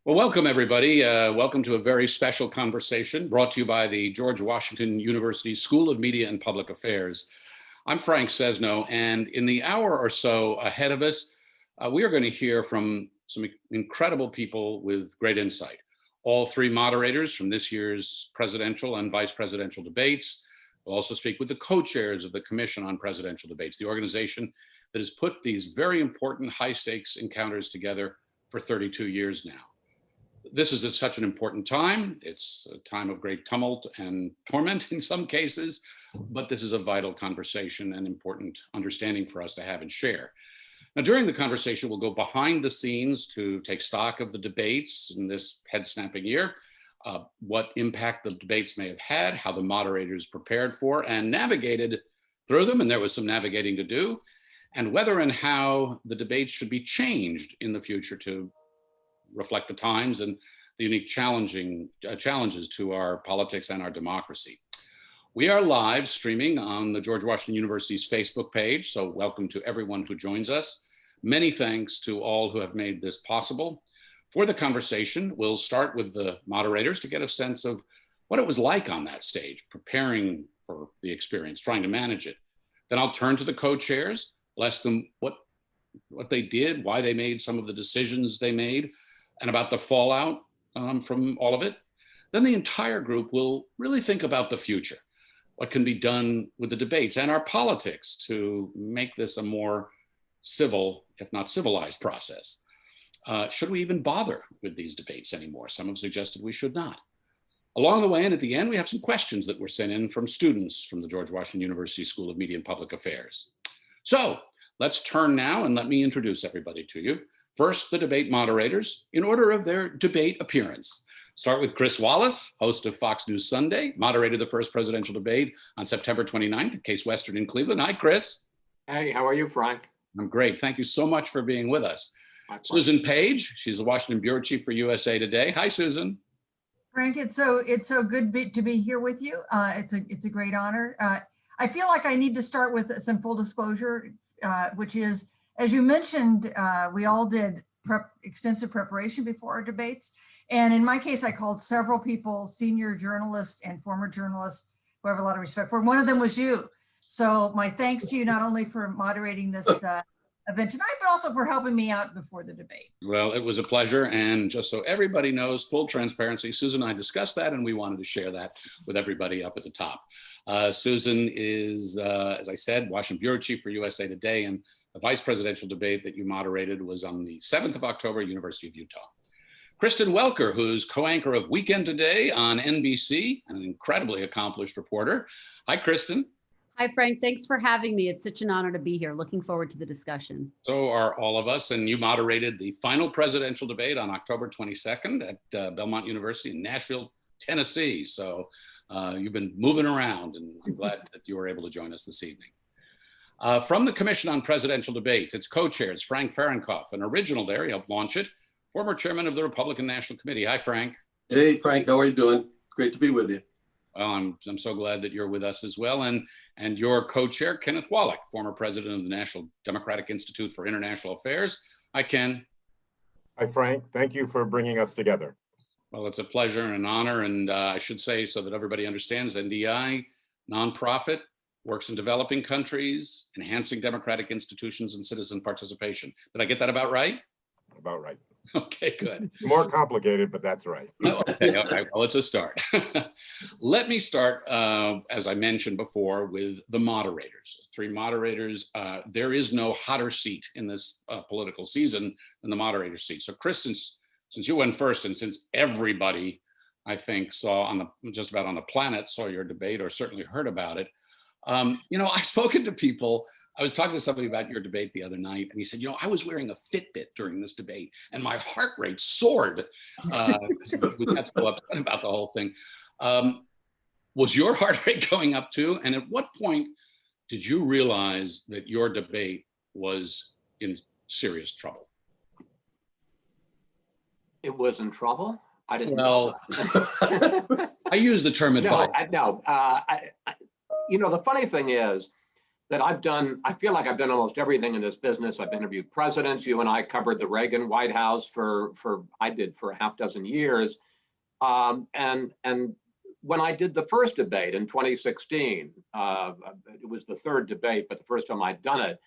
Well, welcome everybody. Welcome to a very special conversation brought to you by the George Washington University School of Media and Public Affairs. I'm Frank Sesno, and in the hour or so ahead of us, we are going to hear from some incredible people with great insight. All three moderators from this year's presidential and vice presidential debates. We'll also speak with the co-chairs of the Commission on Presidential Debates, the organization that has put these very important high-stakes encounters together for 32 years now. This is such an important time. It's a time of great tumult and torment in some cases, but this is a vital conversation and important understanding for us to have and share. Now, during the conversation, we'll go behind the scenes to take stock of the debates in this head-snapping year, what impact the debates may have had, how the moderators prepared for and navigated through them, and there was some navigating to do, and whether and how the debates should be changed in the future to reflect the times and the unique challenges to our politics and our democracy. We are live streaming on the George Washington University's Facebook page, so welcome to everyone who joins us. Many thanks to all who have made this possible. For the conversation, we'll start with the moderators to get a sense of what it was like on that stage, preparing for the experience, trying to manage it. Then I'll turn to the co-chairs, ask them what they did, why they made some of the decisions they made, and about the fallout from all of it. Then the entire group will really think about the future, what can be done with the debates and our politics to make this a more civil, if not civilized process. Should we even bother with these debates anymore? Some have suggested we should not. Along the way and at the end, we have some questions that were sent in from students from the George Washington University School of Media and Public Affairs. So let's turn now and let me introduce everybody to you. First, the debate moderators in order of their debate appearance. Start with Chris Wallace, host of Fox News Sunday, moderated the first presidential debate on September 29th at Case Western in Cleveland. Hi, Chris. Hey, how are you, Frank? I'm great. Thank you so much for being with us. Susan Page, she's the Washington Bureau Chief for USA Today. Hi, Susan. Frank, it's so good to be here with you. It's a great honor. I feel like I need to start with some full disclosure, which is, as you mentioned, we all did extensive preparation before our debates. And in my case, I called several people, senior journalists and former journalists who I have a lot of respect for. One of them was you. So my thanks to you, not only for moderating this event tonight, but also for helping me out before the debate. Well, it was a pleasure. And just so everybody knows, full transparency, Susan and I discussed that and we wanted to share that with everybody up at the top. Susan is, as I said, Washington Bureau Chief for USA Today, and the vice presidential debate that you moderated was on the 7th of October, University of Utah. Kristen Welker, who's co-anchor of Weekend Today on NBC, and an incredibly accomplished reporter. Hi, Kristen. Hi, Frank. Thanks for having me. It's such an honor to be here. Looking forward to the discussion. So are all of us, and you moderated the final presidential debate on October 22nd at Belmont University in Nashville, Tennessee. So you've been moving around, and I'm glad that you were able to join us this evening. From the Commission on Presidential Debates, its co-chairs, Frank Fahrenkopf, an original there, he helped launch it, former chairman of the Republican National Committee. Hi, Frank. Hey, Frank, how are you doing? Great to be with you. Well, I'm so glad that you're with us as well. And your co-chair, Kenneth Wallach, former president of the National Democratic Institute for International Affairs. Hi, Ken. Hi, Frank. Thank you for bringing us together. Well, it's a pleasure and an honor. And I should say, so that everybody understands, NDI, nonprofit, works in developing countries, enhancing democratic institutions and citizen participation. Did I get that about right? About right. Okay, good. More complicated, but that's right. Okay, okay, well, it's a start. Let me start, as I mentioned before, with the moderators. Three moderators. There is no hotter seat in this political season than the moderator seat. So, Chris, since you went first, and since everybody, I think, saw just about on the planet saw your debate or certainly heard about it, you know, I've spoken to people. I was talking to somebody about your debate the other night, and he said, you know, I was wearing a Fitbit during this debate, and my heart rate soared. We got so upset about the whole thing. Was your heart rate going up too? And at what point did you realize that your debate was in serious trouble? It was in trouble? I didn't know. I use the term advice. No, you know, the funny thing is, that I feel like I've done almost everything in this business. I've interviewed presidents. You and I covered the Reagan White House I did for a half dozen years. And when I did the first debate in 2016, it was the third debate, but the first time I'd done it,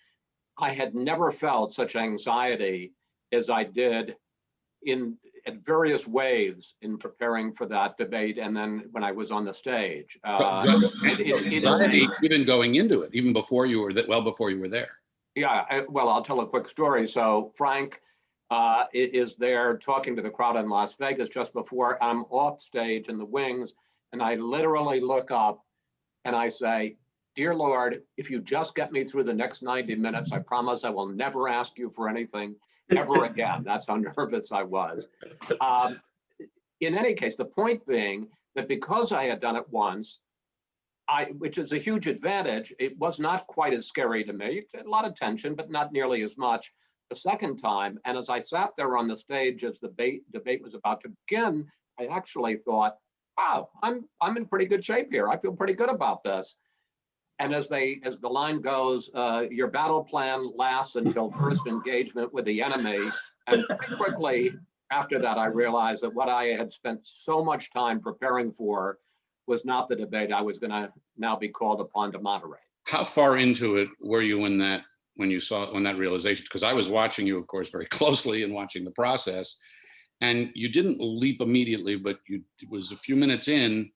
I had never felt such anxiety as I did at various waves in preparing for that debate, and then when I was on the stage. Anxiety even going into it, even before you were well before you were there. Yeah, well, I'll tell a quick story. So Frank is there talking to the crowd in Las Vegas just before I'm off stage in the wings, and I literally look up and I say, "Dear Lord, if you just get me through the next 90 minutes, I promise I will never ask you for anything ever again." That's how nervous I was. In any case, the point being that because I had done it once, which is a huge advantage, it was not quite as scary to me. A lot of tension, but not nearly as much the second time. And as I sat there on the stage as the debate was about to begin, I actually thought, wow, I'm in pretty good shape here. I feel pretty good about this. And as the line goes, your battle plan lasts until first engagement with the enemy. And pretty quickly after that, I realized that what I had spent so much time preparing for was not the debate I was going to now be called upon to moderate. How far into it were you when that realization? Because I was watching you, of course, very closely and watching the process, and you didn't leap immediately, but it was a few minutes in.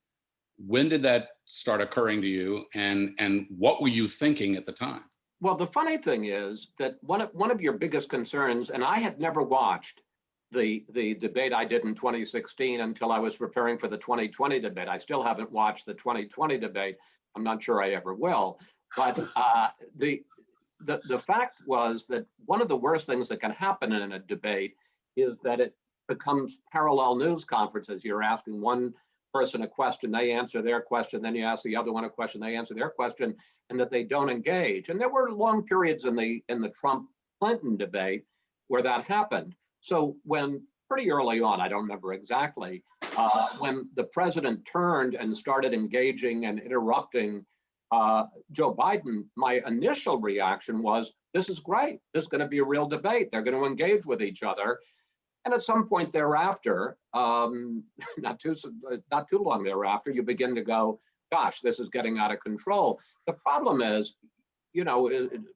When did that start occurring to you, and what were you thinking at the time? Well, the funny thing is that one of your biggest concerns, and I had never watched the debate I did in 2016 until I was preparing for the 2020 debate. I still haven't watched the 2020 debate. I'm not sure I ever will. But the fact was that one of the worst things that can happen in a debate is that it becomes parallel news conferences. You're asking one person a question, they answer their question, then you ask the other one a question, they answer their question, and that they don't engage. And there were long periods in the Trump-Clinton debate where that happened. So when pretty early on, I don't remember exactly, when the president turned and started engaging and interrupting Joe Biden, my initial reaction was, this is great. This is going to be a real debate. They're going to engage with each other. And at some point thereafter, not too long thereafter, you begin to go, gosh, this is getting out of control. The problem is, you know, an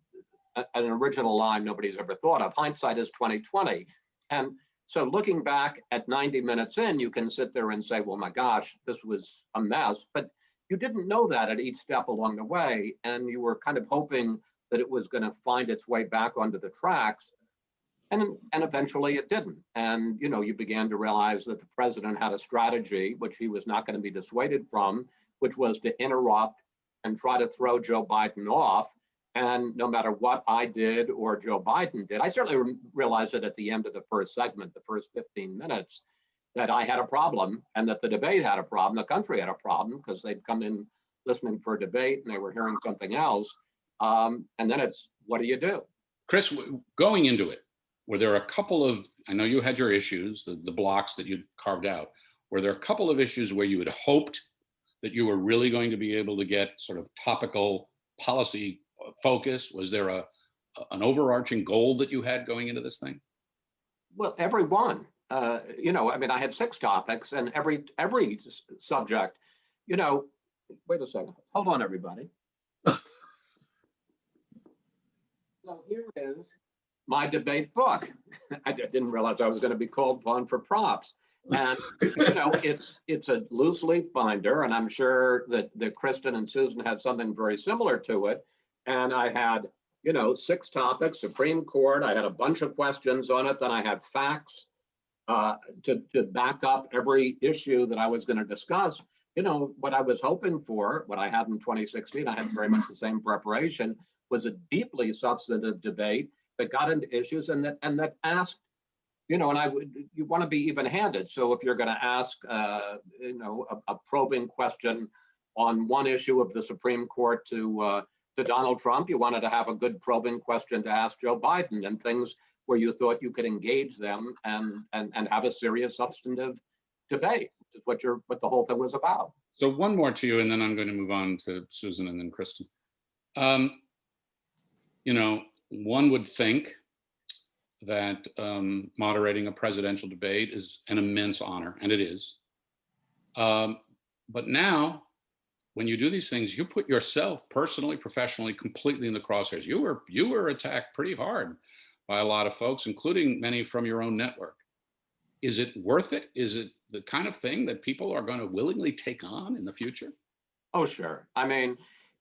original line nobody's ever thought of. Hindsight is 20/20. And so looking back at 90 minutes in, you can sit there and say, well, my gosh, this was a mess. But you didn't know that at each step along the way. And you were kind of hoping that it was going to find its way back onto the tracks. And eventually it didn't. And, you know, you began to realize that the president had a strategy, which he was not going to be dissuaded from, which was to interrupt and try to throw Joe Biden off. And no matter what I did or Joe Biden did, I certainly realized it at the end of the first segment, the first 15 minutes, that I had a problem and that the debate had a problem, the country had a problem, because they'd come in listening for a debate and they were hearing something else. And then it's, what do you do? Chris, going into it, were there a couple of, I know you had your issues, the blocks that you'd carved out. Were there a couple of issues where you had hoped that you were really going to be able to get sort of topical policy focus? Was there an overarching goal that you had going into this thing? Well, every one. You know, I mean, I had 6 topics, and every subject, you know, wait a second. Hold on, everybody. So here is my debate book. I didn't realize I was going to be called upon for props. And, you know, it's a loose leaf binder, and I'm sure that Kristen and Susan had something very similar to it. And I had, you know, 6 topics, Supreme Court. I had a bunch of questions on it. Then I had facts to back up every issue that I was going to discuss. You know, what I was hoping for, what I had in 2016, I had very much the same preparation, was a deeply substantive debate that got into issues and that asked, you know, and you want to be even-handed. So if you're going to ask, you know, a probing question on one issue of the Supreme Court to Donald Trump, you wanted to have a good probing question to ask Joe Biden, and things where you thought you could engage them and have a serious substantive debate, which is what the whole thing was about. So one more to you, and then I'm going to move on to Susan and then Kristen. You know, one would think that moderating a presidential debate is an immense honor, and it is. But now, when you do these things, you put yourself personally, professionally, completely in the crosshairs. You were attacked pretty hard by a lot of folks, including many from your own network. Is it worth it? Is it the kind of thing that people are going to willingly take on in the future? Oh, sure. I mean,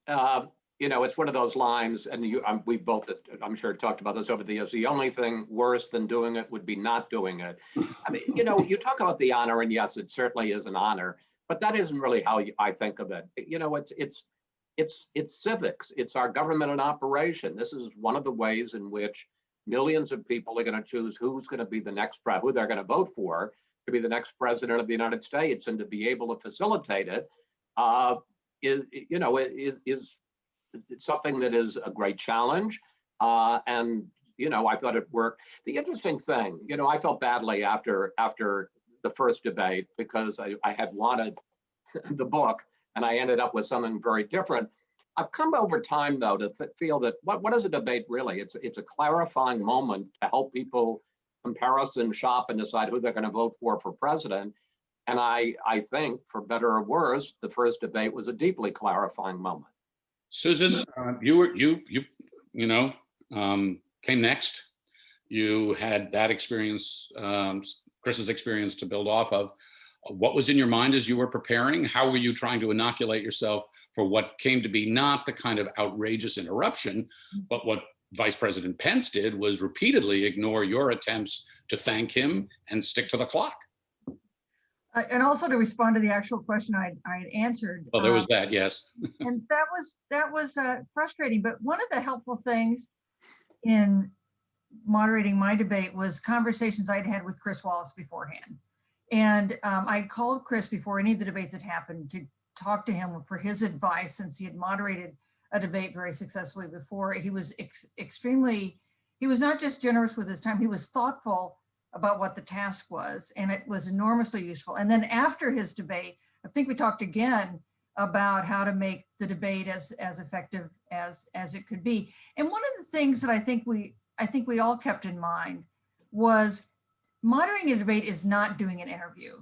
it's one of those lines, and we both, I'm sure, talked about this over the years. The only thing worse than doing it would be not doing it. I mean, you talk about the honor, and yes, it certainly is an honor, but that isn't really how I think of it. It's civics. It's our government in operation. This is one of the ways in which millions of people are going to choose who's going to be the next who they're going to vote for to be the next president of the United States, and to be able to facilitate it is something that is a great challenge. And I thought it worked. The interesting thing, I felt badly after the first debate, because I had wanted the book and I ended up with something very different. I've come over time, though, to feel that what is a debate really? It's a clarifying moment to help people comparison shop and decide who they're going to vote for president. And I think, for better or worse, the first debate was a deeply clarifying moment. Susan, came next. You had that experience, Chris's experience, to build off of. What was in your mind as you were preparing? How were you trying to inoculate yourself for what came to be not the kind of outrageous interruption, but what Vice President Pence did was repeatedly ignore your attempts to thank him and stick to the clock? And also to respond to the actual question I had answered. Well, there was that, yes. And that was frustrating. But one of the helpful things in moderating my debate was conversations I'd had with Chris Wallace beforehand. And I called Chris before any of the debates had happened to talk to him for his advice, since he had moderated a debate very successfully before. He was he was not just generous with his time, he was thoughtful about what the task was, and it was enormously useful. And then after his debate, I think we talked again about how to make the debate as effective as it could be. And one of the things that I think we all kept in mind was moderating a debate is not doing an interview.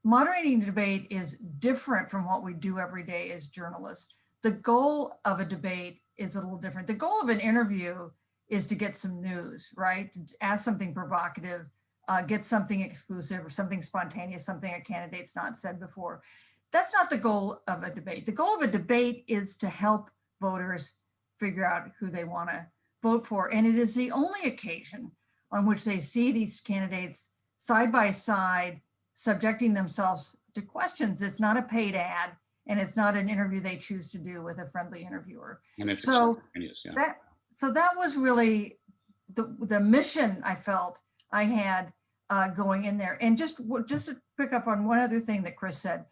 Moderating a debate is different from what we do every day as journalists. The goal of a debate is a little different. The goal of an interview is to get some news, right? To ask something provocative, get something exclusive or something spontaneous, something a candidate's not said before. That's not the goal of a debate. The goal of a debate is to help voters figure out who they want to vote for. And it is the only occasion on which they see these candidates side by side, subjecting themselves to questions. It's not a paid ad, and it's not an interview they choose to do with a friendly interviewer. And it's so yeah. that was really the mission I felt I had going in there. And just to pick up on one other thing that Chris said,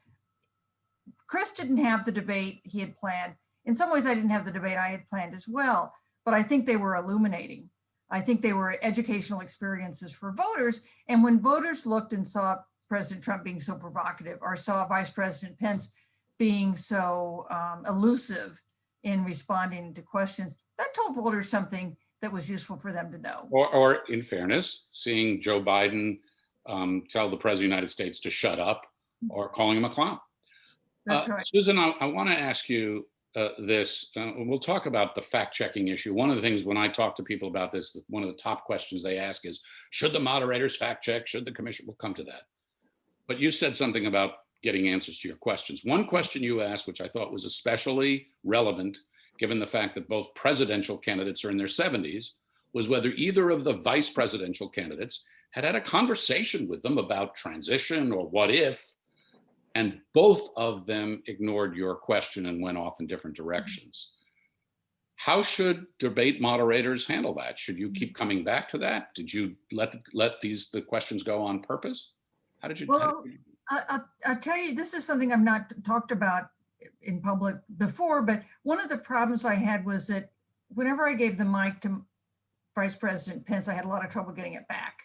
Chris didn't have the debate he had planned. In some ways, I didn't have the debate I had planned as well, but I think they were illuminating. I think they were educational experiences for voters. And when voters looked and saw President Trump being so provocative, or saw Vice President Pence being so elusive in responding to questions, that told voters something that was useful for them to know. Or in fairness, seeing Joe Biden tell the President of the United States to shut up, or calling him a clown. That's right. Susan, I want to ask you this. We'll talk about the fact-checking issue. One of the things when I talk to people about this, one of the top questions they ask is, should the moderators fact check? Should the commission? We'll come to that. But you said something about getting answers to your questions. One question you asked, which I thought was especially relevant, given the fact that both presidential candidates are in their 70s, was whether either of the vice presidential candidates had had a conversation with them about transition or what if, and both of them ignored your question and went off in different directions. How should debate moderators handle that? Should you keep coming back to that? Did you let the questions go on purpose? How did you? Well, I'll tell you, this is something I've not talked about in public before, but one of the problems I had was that whenever I gave the mic to Vice President Pence, I had a lot of trouble getting it back.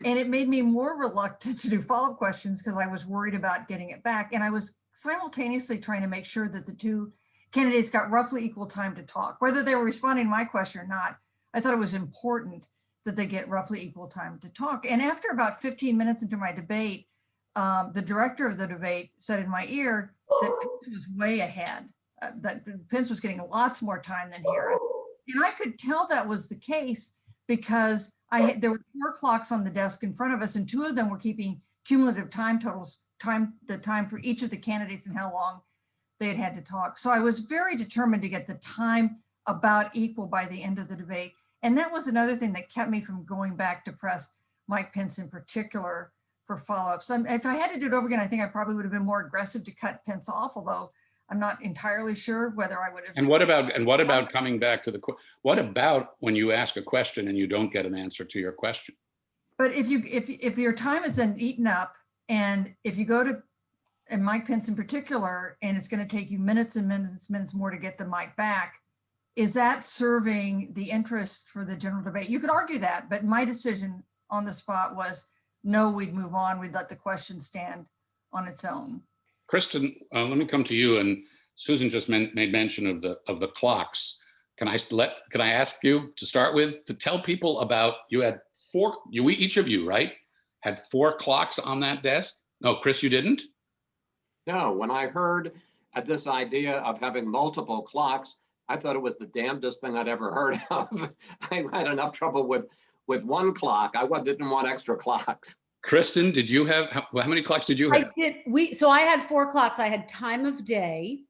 And it made me more reluctant to do follow-up questions because I was worried about getting it back. And I was simultaneously trying to make sure that the two candidates got roughly equal time to talk, whether they were responding to my question or not. I thought it was important that they get roughly equal time to talk. And after about 15 minutes into my debate, the director of the debate said in my ear that Pence was way ahead, that Pence was getting lots more time than Harris. And I could tell that was the case because there were 4 clocks on the desk in front of us, and 2 of them were keeping cumulative time totals, the time for each of the candidates and how long they had to talk. So I was very determined to get the time about equal by the end of the debate. And that was another thing that kept me from going back to press Mike Pence in particular for follow-ups. If I had to do it over again, I think I probably would have been more aggressive to cut Pence off, although I'm not entirely sure whether I would have. And what about coming back to what about when you ask a question and you don't get an answer to your question? But if your time is then eaten up, and if you go to, and Mike Pence in particular, and it's going to take you minutes and minutes more to get the mic back, is that serving the interest for the general debate? You could argue that, but my decision on the spot was no, we'd move on. We'd let the question stand on its own. Kristen, let me come to you. And Susan just made mention of the clocks. Can I ask you to start with to tell people about, you had 4, each of you, right, had 4 clocks on that desk? No, Chris, you didn't? No, when I heard this idea of having multiple clocks, I thought it was the damnedest thing I'd ever heard of. I had enough trouble with 1 clock. I didn't want extra clocks. Kristen, did you have, how many clocks did you have? I did. So I had 4 clocks. I had time of day,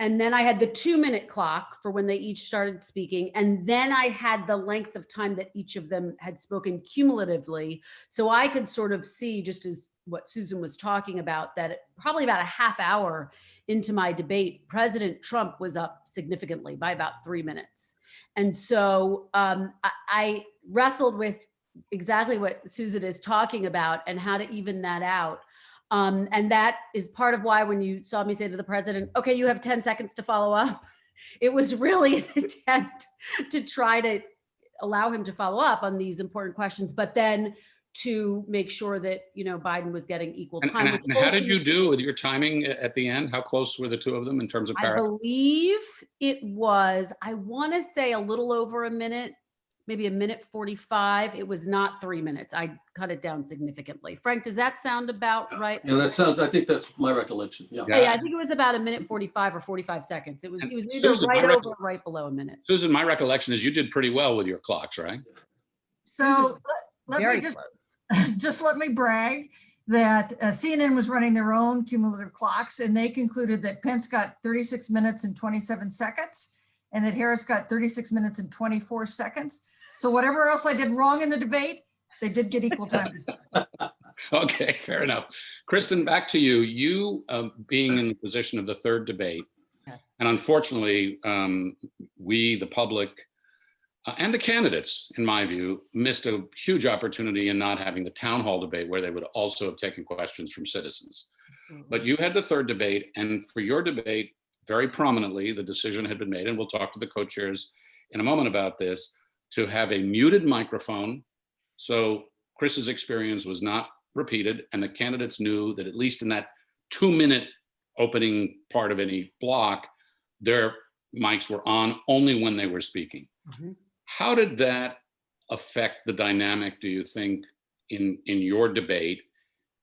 and then I had the 2-minute clock for when they each started speaking. And then I had the length of time that each of them had spoken cumulatively. So I could sort of see, just as what Susan was talking about, that probably about a half hour into my debate, President Trump was up significantly by about 3 minutes. And so I wrestled with exactly what Susan is talking about and how to even that out. And that is part of why when you saw me say to the president, okay, you have 10 seconds to follow up, it was really an attempt to try to allow him to follow up on these important questions, but then to make sure that, Biden was getting equal time. And how did you do with your timing at the end? How close were the 2 of them in terms of I believe it was, I want to say a little over a minute, maybe 1:45. It was not 3 minutes. I cut it down significantly. Frank, does that sound about right? Yeah, I think that's my recollection. Yeah. Yeah, I think it was about 1:45 or 45 seconds. It was either Susan, right over or right below a minute. Susan, my recollection is you did pretty well with your clocks, right? So let me just let me brag that CNN was running their own cumulative clocks, and they concluded that Pence got 36 minutes and 27 seconds and that Harris got 36 minutes and 24 seconds. So whatever else I did wrong in the debate, they did get equal time. Okay, fair enough. Kristen, back to you. You being in the position of the 3rd debate, Yes. and unfortunately, we, the public, and the candidates, in my view, missed a huge opportunity in not having the town hall debate where they would also have taken questions from citizens. Absolutely. But you had the 3rd debate, and for your debate, very prominently, the decision had been made, and we'll talk to the co-chairs in a moment about this, to have a muted microphone. So Chris's experience was not repeated, and the candidates knew that at least in that 2-minute opening part of any block, their mics were on only when they were speaking. Mm-hmm. How did that affect the dynamic, do you think, in your debate?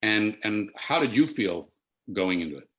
And how did you feel going into it?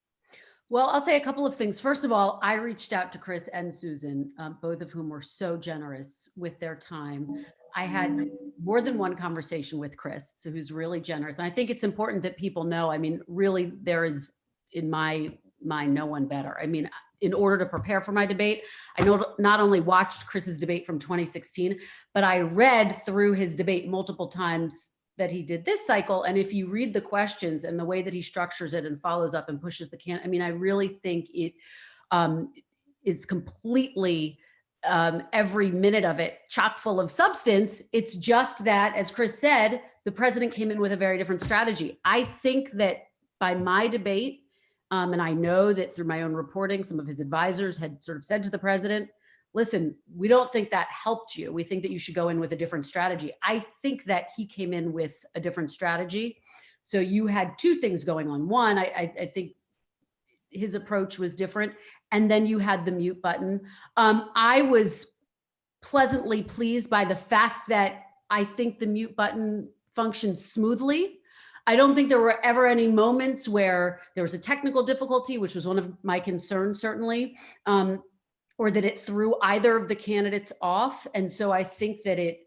Well, I'll say a couple of things. First of all, I reached out to Chris and Susan, both of whom were so generous with their time. I had more than one conversation with Chris, so who's really generous. And I think it's important that people know, I mean, really, there is, in my mind, no one better. I mean, in order to prepare for my debate, I not only watched Chris's debate from 2016, but I read through his debate multiple times that he did this cycle. And if you read the questions and the way that he structures it and follows up and pushes the I mean, I really think it is completely, every minute of it, chock full of substance. It's just that, as Chris said, the president came in with a very different strategy. I think that by my debate, and I know that through my own reporting, some of his advisors had sort of said to the president, listen, we don't think that helped you. We think that you should go in with a different strategy. I think that he came in with a different strategy. So you had 2 things going on. One, I think his approach was different. and then you had the mute button. I was pleasantly pleased by the fact that I think the mute button functioned smoothly. I don't think there were ever any moments where there was a technical difficulty, which was one of my concerns, certainly, or that it threw either of the candidates off. And so I think that it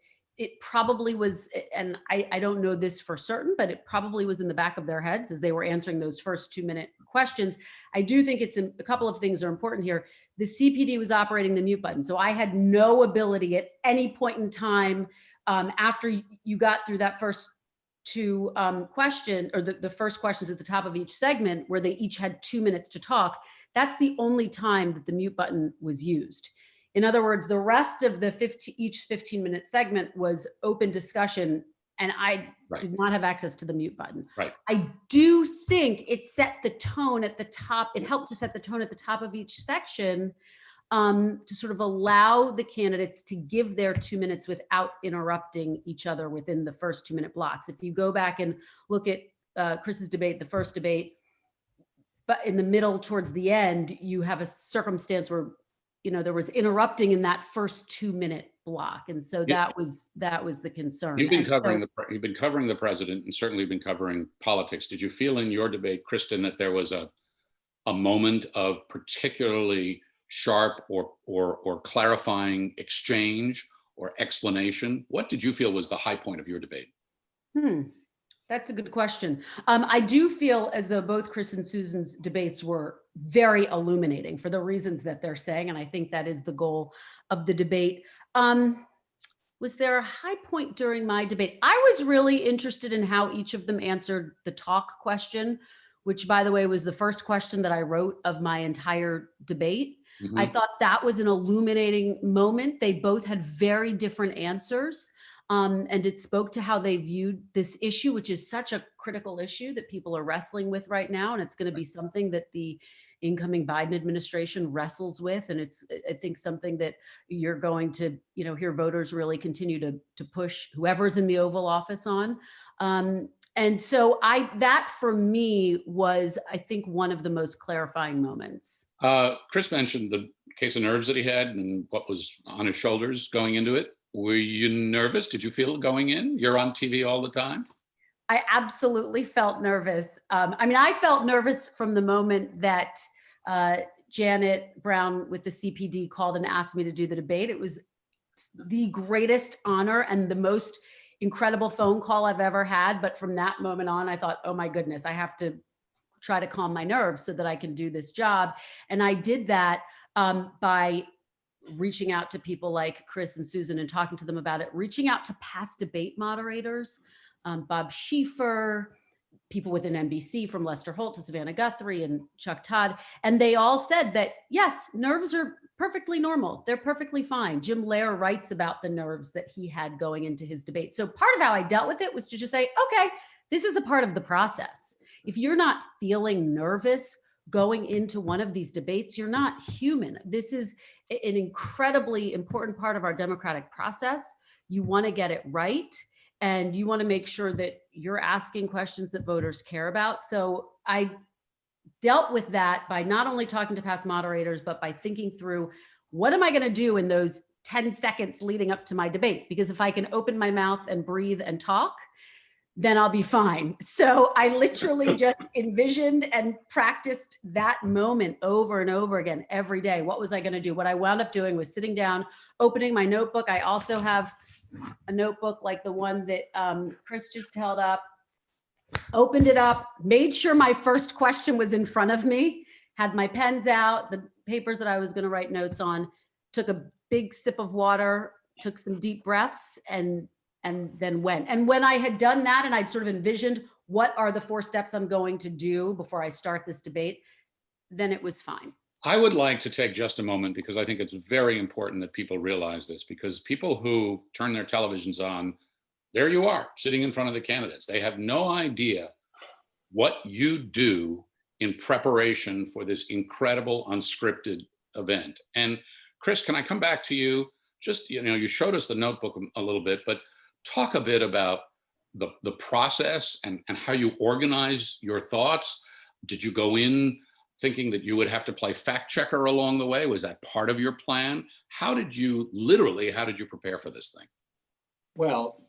probably was, and I don't know this for certain, but it probably was in the back of their heads as they were answering those first 2-minute questions. I do think it's a couple of things are important here. The CPD was operating the mute button. So I had no ability at any point in time after you got through that first two question, or the first questions at the top of each segment where they each had 2 minutes to talk. That's the only time that the mute button was used. In other words, the rest of the each 15-minute segment was open discussion, and I did not have access to the mute button. Right. I do think it set the tone at the top. It helped to set the tone at the top of each section to sort of allow the candidates to give their 2 minutes without interrupting each other within the first 2-minute blocks. If you go back and look at Chris's debate, the first debate, but in the middle towards the end, you have a circumstance where, you know, there was interrupting in that first 2-minute block. And so that was the concern. You've been covering the president, and certainly been covering politics. Did you feel in your debate, Kristen, that there was a moment of particularly sharp or clarifying exchange or explanation? What did you feel was the high point of your debate? That's a good question. I do feel as though both Chris and Susan's debates were very illuminating for the reasons that they're saying, and I think that is the goal of the debate. Was there a high point during my debate? I was really interested in how each of them answered the talk question, which, by the way, was the first question that I wrote of my entire debate. I thought that was an illuminating moment. They both had very different answers. And it spoke to how they viewed this issue, which is such a critical issue that people are wrestling with right now. And it's going to be something that the incoming Biden administration wrestles with. And it's, I think, something that you're going to, you know, hear voters really continue to push whoever's in the Oval Office on. And so that for me was, I think, one of the most clarifying moments. Chris mentioned the case of nerves that he had and what was on his shoulders going into it. Were you nervous? Did you feel it going in? You're on TV all the time. I absolutely felt nervous. I mean, I felt nervous from the moment that Janet Brown with the CPD called and asked me to do the debate. It was the greatest honor and the most incredible phone call I've ever had. But from that moment on, I thought, oh my goodness, I have to try to calm my nerves so that I can do this job. And I did that by reaching out to people like Chris and Susan and talking to them about it, reaching out to past debate moderators, Bob Schieffer, people within NBC, from Lester Holt to Savannah Guthrie and Chuck Todd. And they all said that, yes, nerves are perfectly normal. They're perfectly fine. Jim Lehrer writes about the nerves that he had going into his debate. So part of how I dealt with it was to just say, okay, this is a part of the process. If you're not feeling nervous going into one of these debates, you're not human. This is an incredibly important part of our democratic process. You want to get it right, and you want to make sure that you're asking questions that voters care about. So I dealt with that by not only talking to past moderators, but by thinking through, what am I going to do in those 10 seconds leading up to my debate? Because if I can open my mouth and breathe and talk, then I'll be fine. So I literally just envisioned and practiced that moment over and over again every day. What was I going to do? What I wound up doing was sitting down, opening my notebook. I also have a notebook like the one that Chris just held up, opened it up, made sure my first question was in front of me, had my pens out, the papers that I was going to write notes on, took a big sip of water, took some deep breaths, and then went. And when I had done that and I'd sort of envisioned what are the 4 steps I'm going to do before I start this debate, then it was fine. I would like to take just a moment, because I think it's very important that people realize this, because people who turn their televisions on, there you are sitting in front of the candidates. They have no idea what you do in preparation for this incredible unscripted event. And Chris, can I come back to you? Just, you know, you showed us the notebook a little bit, but talk a bit about the process and how you organize your thoughts. Did you go in thinking that you would have to play fact checker along the way? Was that part of your plan? How did you prepare for this thing? Well,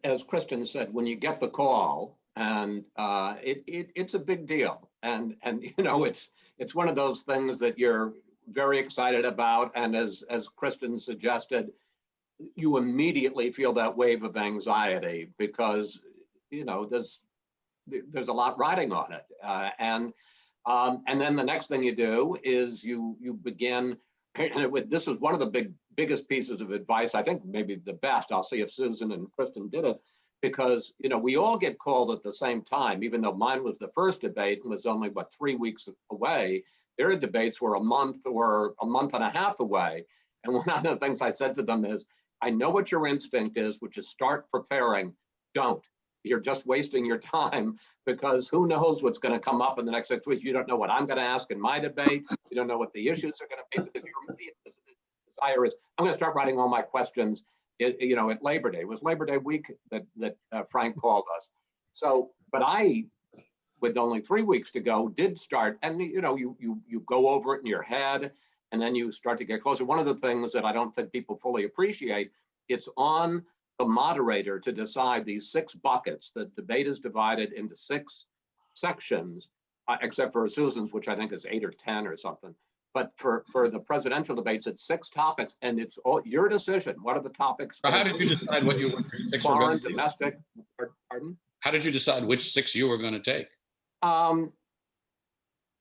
as Kristen said, when you get the call, and it's a big deal, and you know, it's one of those things that you're very excited about, and as Kristen suggested, you immediately feel that wave of anxiety because you know there's a lot riding on it, and then the next thing you do is you begin. And this is one of the biggest pieces of advice, I think maybe the best. I'll see if Susan and Kristen did it, because you know we all get called at the same time, even though mine was the first debate and was only 3 weeks away. Their debates were a month or a month and a half away. And one of the things I said to them is, I know what your instinct is, which is start preparing. Don't. You're just wasting your time, because who knows what's going to come up in the next 6 weeks. You don't know what I'm going to ask in my debate. You don't know what the issues are going to be, because your immediate desire is, I'm going to start writing all my questions, you know, at Labor Day. It was Labor Day week that Frank called us. So, but I, with only 3 weeks to go, did start, and you know, you go over it in your head, and then you start to get closer. One of the things that I don't think people fully appreciate, it's on the moderator to decide these 6 buckets. The debate is divided into 6 sections, except for Susan's, which I think is 8 or 10 or something. But for the presidential debates, it's 6 topics, and it's all your decision. What are the topipics? So how did you decide what you were 6 were Foreign, going to do? domestic, pardon? How did you decide which 6 you were going to take?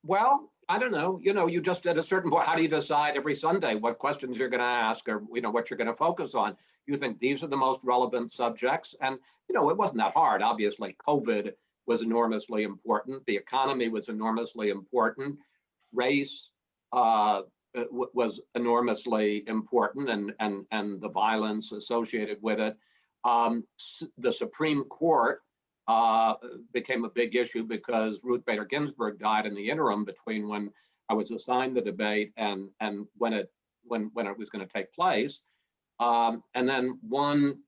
Well, I don't know. You know, you just at a certain point, how do you decide every Sunday what questions you're going to ask, or you know what you're going to focus on? You think these are the most relevant subjects, and you know it wasn't that hard. Obviously, COVID was enormously important. The economy was enormously important. Race was enormously important, and the violence associated with it. The Supreme Court became a big issue because Ruth Bader Ginsburg died in the interim between when I was assigned the debate and when it was going to take place. And then one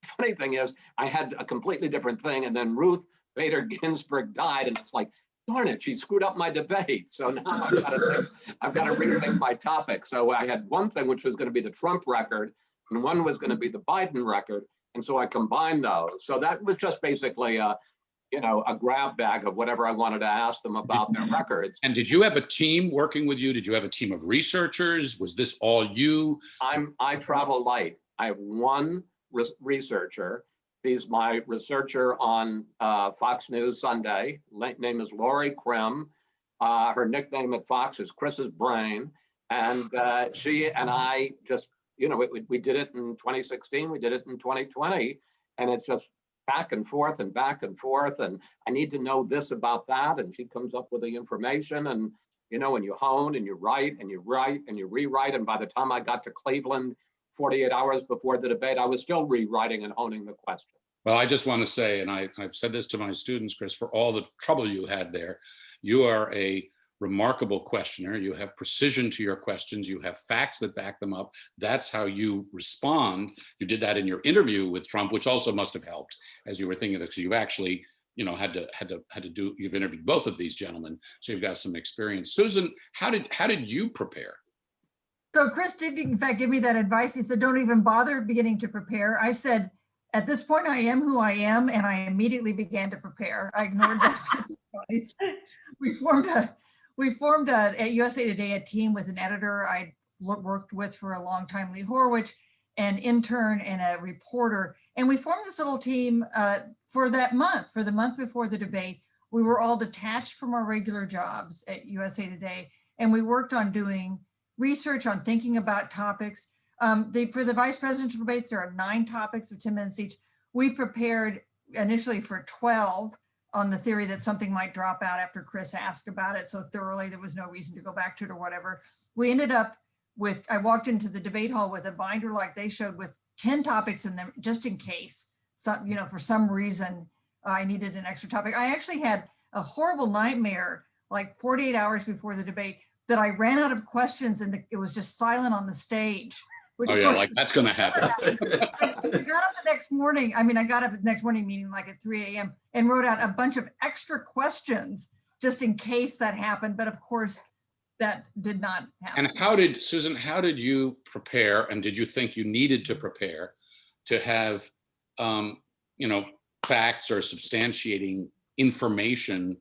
funny thing is, I had a completely different thing, and then Ruth Bader Ginsburg died, and it's like, darn it, she screwed up my debate. So now I've got to rethink my topic. So I had one thing which was going to be the Trump record, and one was going to be the Biden record. And so I combined those. So that was just basically a grab bag of whatever I wanted to ask them about their records. And did you have a team working with you? Did you have a team of researchers? Was this all you? I travel light. I have one researcher. She's my researcher on Fox News Sunday. Name is Lori Krim. Her nickname at Fox is Chris's Brain. And she and I just, you know, we did it in 2016, we did it in 2020, and it's just back and forth and back and forth. And I need to know this about that. And she comes up with the information, and, you know, and you hone and you write and you write and you rewrite. And by the time I got to Cleveland, 48 hours before the debate, I was still rewriting and honing the question. Well, I just want to say, and I've said this to my students, Chris, for all the trouble you had there, you are a remarkable questioner. You have precision to your questions. You have facts that back them up. That's how you respond. You did that in your interview with Trump, which also must have helped as you were thinking of this, because you actually, you know, had to do. You've interviewed both of these gentlemen, so you've got some experience. Susan, how did you prepare? So Chris did, in fact, give me that advice. He said, don't even bother beginning to prepare. I said, at this point, I am who I am, and I immediately began to prepare. I ignored that advice. We formed at USA Today a team with an editor I'd worked with for a long time, Lee Horwich, an intern and a reporter. And we formed this little team for the month before the debate. We were all detached from our regular jobs at USA Today, and we worked on doing research, on thinking about topics. For the vice presidential debates, there are 9 topics of 10 minutes each. We prepared initially for 12 on the theory that something might drop out after Chris asked about it so thoroughly, there was no reason to go back to it or whatever. We ended up with, I walked into the debate hall with a binder like they showed with 10 topics in them, just in case, you know, for some reason I needed an extra topic. I actually had a horrible nightmare like 48 hours before the debate that I ran out of questions and it was just silent on the stage. Oh yeah, like that's going to happen. I got up the next morning. I mean, I got up the next morning meeting like at 3 a.m. and wrote out a bunch of extra questions just in case that happened. But of course, that did not happen. And how did, Susan, how did you prepare, and did you think you needed to prepare to have, you know, facts or substantiating information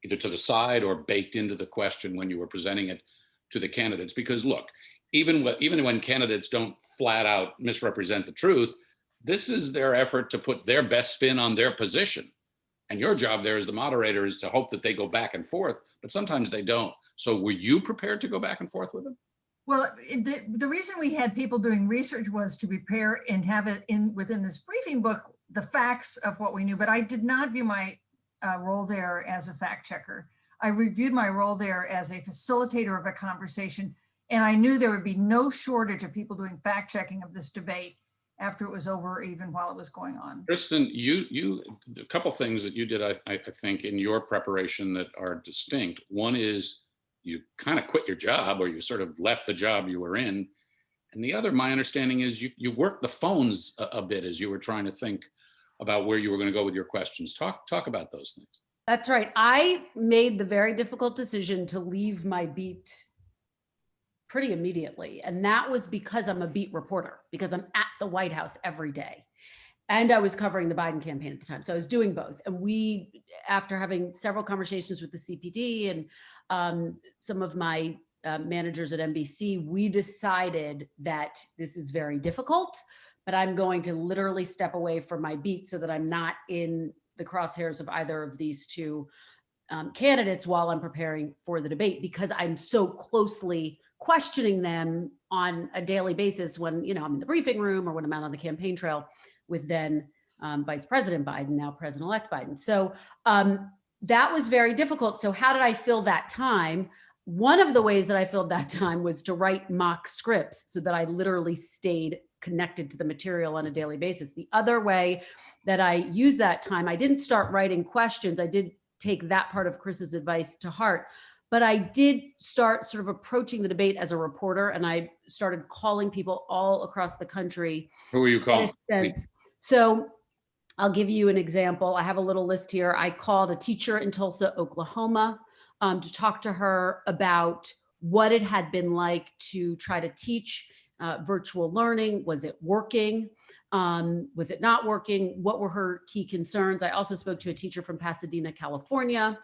either to the side or baked into the question when you were presenting it to the candidates? Because look, even when candidates don't flat out misrepresent the truth, this is their effort to put their best spin on their position. And your job there as the moderator is to hope that they go back and forth, but sometimes they don't. So were you prepared to go back and forth with them? Well, the reason we had people doing research was to prepare and have it within this briefing book, the facts of what we knew. But I did not view my role there as a fact checker. I reviewed my role there as a facilitator of a conversation. And I knew there would be no shortage of people doing fact checking of this debate after it was over, or even while it was going on. Kristen, a couple things that you did, I think, in your preparation that are distinct. One is you kind of quit your job, or you sort of left the job you were in. And the other, my understanding is you worked the phones a bit as you were trying to think about where you were going to go with your questions. Talk about those things. That's right. I made the very difficult decision to leave my beat pretty immediately. And that was because I'm a beat reporter, because I'm at the White House every day. And I was covering the Biden campaign at the time. So I was doing both. And we, after having several conversations with the CPD and some of my managers at NBC, we decided that this is very difficult, but I'm going to literally step away from my beat so that I'm not in the crosshairs of either of these two candidates while I'm preparing for the debate, because I'm so closely questioning them on a daily basis when, you know, I'm in the briefing room or when I'm out on the campaign trail with then Vice President Biden, now President-elect Biden. So that was very difficult. So how did I fill that time? One of the ways that I filled that time was to write mock scripts so that I literally stayed connected to the material on a daily basis. The other way that I used that time, I didn't start writing questions. I did take that part of Chris's advice to heart, but I did start sort of approaching the debate as a reporter, and I started calling people all across the country. Who are you calling? So I'll give you an example. I have a little list here. I called a teacher in Tulsa, Oklahoma, to talk to her about what it had been like to try to teach virtual learning. Was it working? Was it not working? What were her key concerns? I also spoke to a teacher from Pasadena, California.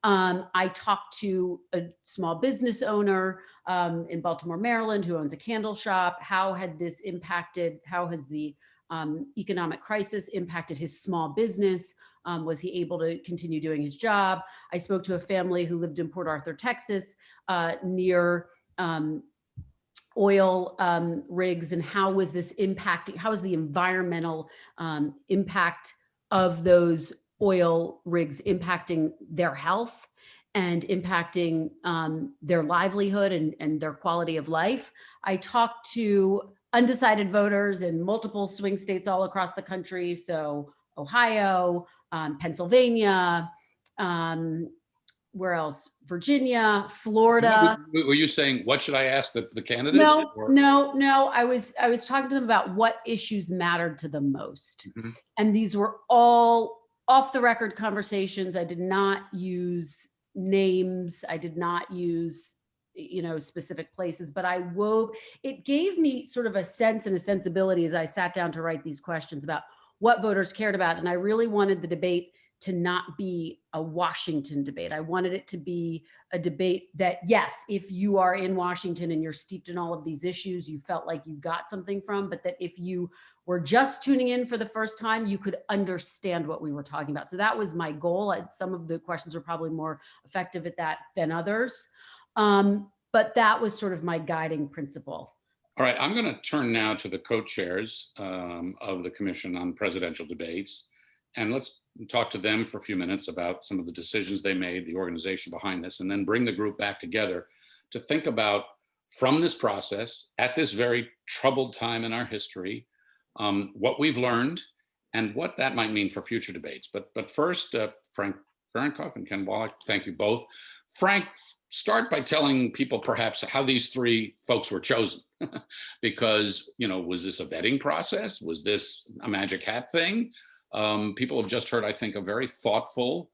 I talked to a small business owner in Baltimore, Maryland, who owns a candle shop. How has the economic crisis impacted his small business? Was he able to continue doing his job? I spoke to a family who lived in Port Arthur, Texas, near oil rigs, and how was this impacting, how is the environmental impact of those oil rigs impacting their health and impacting their livelihood and their quality of life. I talked to undecided voters in multiple swing states all across the country. So Ohio, Pennsylvania, where else? Virginia, Florida. Were you saying, what should I ask the candidates? No. I was talking to them about what issues mattered to them most. Mm-hmm. And these were all off the record conversations. I did not use names. I did not use, specific places, but it gave me sort of a sense and a sensibility as I sat down to write these questions about what voters cared about. And I really wanted the debate to not be a Washington debate. I wanted it to be a debate that, yes, if you are in Washington and you're steeped in all of these issues, you felt like you got something from, but that if you were just tuning in for the first time, you could understand what we were talking about. So that was my goal. Some of the questions were probably more effective at that than others. But that was sort of my guiding principle. All right, I'm going to turn now to the co-chairs of the Commission on Presidential Debates, and let's talk to them for a few minutes about some of the decisions they made, the organization behind this, and then bring the group back together to think about, from this process, at this very troubled time in our history, what we've learned and what that might mean for future debates. But first, Frank Fahrenkopf and Ken Wallach, thank you both. Frank, start by telling people perhaps how these three folks were chosen. Because, was this a vetting process? Was this a magic hat thing? People have just heard, I think, a very thoughtful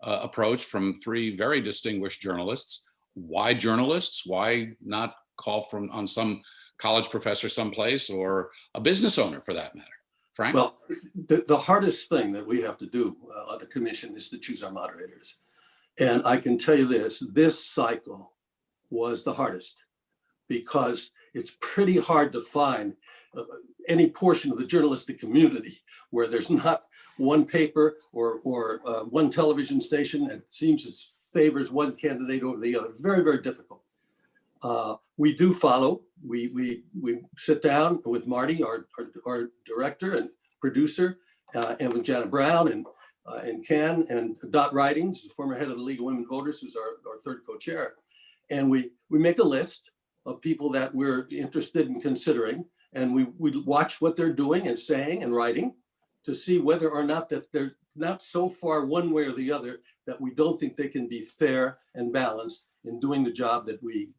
approach from three very distinguished journalists. Why journalists? Why not call from on some college professor someplace or a business owner for that matter? Frank? Well, the hardest thing that we have to do on the commission is to choose our moderators. And I can tell you this cycle was the hardest because it's pretty hard to find any portion of the journalistic community where there's not one paper or one television station that seems it favors one candidate over the other. Very, very difficult. We do follow. We sit down with Marty, our director and producer, and with Janet Brown and Ken and Dot Ridings, the former head of the League of Women Voters, who's our third co-chair. And we make a list of people that we're interested in considering. And we watch what they're doing and saying and writing to see whether or not that they're not so far one way or the other that we don't think they can be fair and balanced in doing the job that we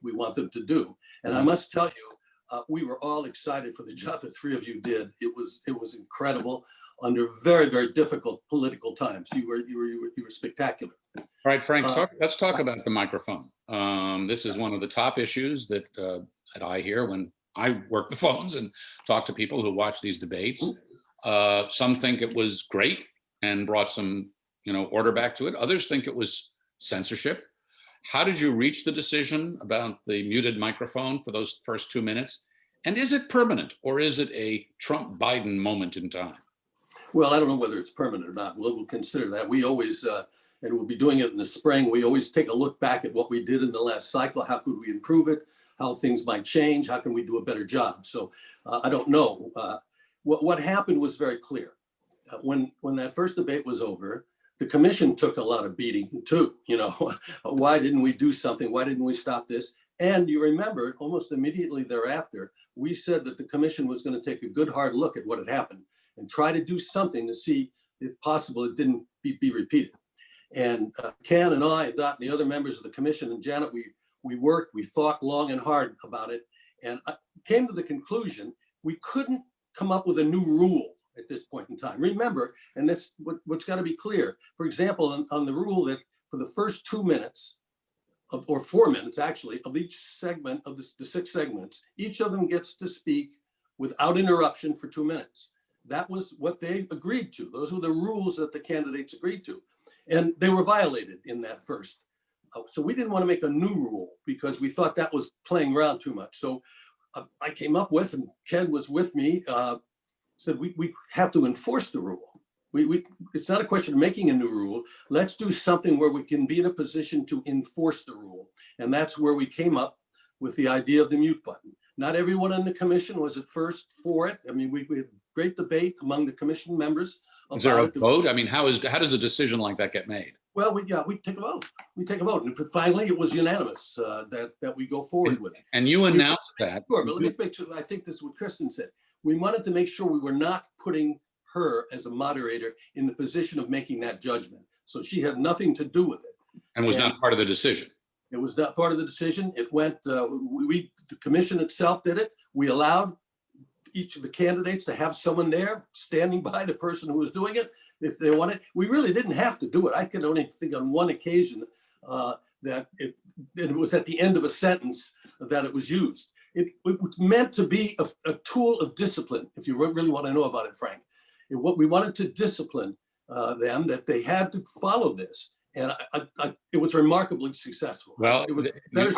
want them to do. And I must tell you, we were all excited for the job the three of you did. It was incredible under very, very difficult political times. You were spectacular. All right, Frank, let's talk about the microphone. This is one of the top issues that I hear when I work the phones and talk to people who watch these debates. Some think it was great and brought some, order back to it. Others think it was censorship. How did you reach the decision about the muted microphone for those first 2 minutes? And is it permanent or is it a Trump-Biden moment in time? Well, I don't know whether it's permanent or not. We'll consider that. We always, and we'll be doing it in the spring, we always take a look back at what we did in the last cycle. How could we improve it? How things might change? How can we do a better job? So I don't know. What happened was very clear. When that first debate was over, the commission took a lot of beating too. Why didn't we do something? Why didn't we stop this? And you remember almost immediately thereafter, we said that the commission was going to take a good hard look at what had happened and try to do something to see if possible it didn't be repeated. And Ken and I and Dot and the other members of the commission and Janet, we worked, we thought long and hard about it, and I came to the conclusion we couldn't come up with a new rule at this point in time. Remember, and that's what's got to be clear. For example, on the rule that for the first 2 minutes or 4 minutes actually of each segment of the 6 segments, each of them gets to speak without interruption for 2 minutes. That was what they agreed to. Those were the rules that the candidates agreed to. And they were violated in that first. So we didn't want to make a new rule because we thought that was playing around too much. So I came up with, and Ken was with me, said we have to enforce the rule. It's not a question of making a new rule. Let's do something where we can be in a position to enforce the rule. And that's where we came up with the idea of the mute button. Not everyone in the commission was at first for it. I mean, we had great debate among the commission members. Is there a vote? I mean, how does a decision like that get made? Well, we take a vote. We take a vote. And finally, it was unanimous that we go forward with it. And you announced that. Sure, but let me make sure, I think this is what Kristen said. We wanted to make sure we were not putting her as a moderator in the position of making that judgment. So she had nothing to do with it. And was not part of the decision. It was not part of the decision. It went, the commission itself did it. We allowed each of the candidates to have someone there standing by the person who was doing it if they wanted. We really didn't have to do it. I can only think on one occasion that it was at the end of a sentence that it was used. It was meant to be a tool of discipline, if you really want to know about it, Frank. What we wanted to discipline them, that they had to follow this. And it was remarkably successful. Well, it was better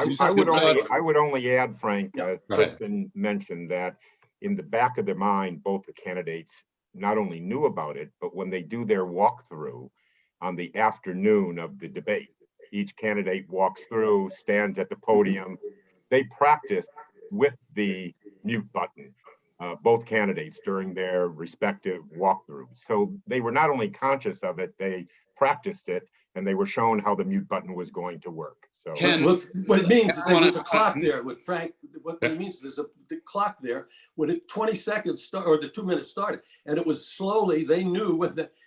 I would only add, Frank, Kristen mentioned that in the back of their mind, both the candidates not only knew about it, but when they do their walkthrough on the afternoon of the debate, each candidate walks through, stands at the podium, they practice with the mute button, both candidates during their respective walkthroughs. So they were not only conscious of it, they practiced it, and they were shown how the mute button was going to work. So what it means is there's a clock there with Frank. What it means is there's the clock there when it 20 seconds start, or the 2 minutes started, and it was slowly, they knew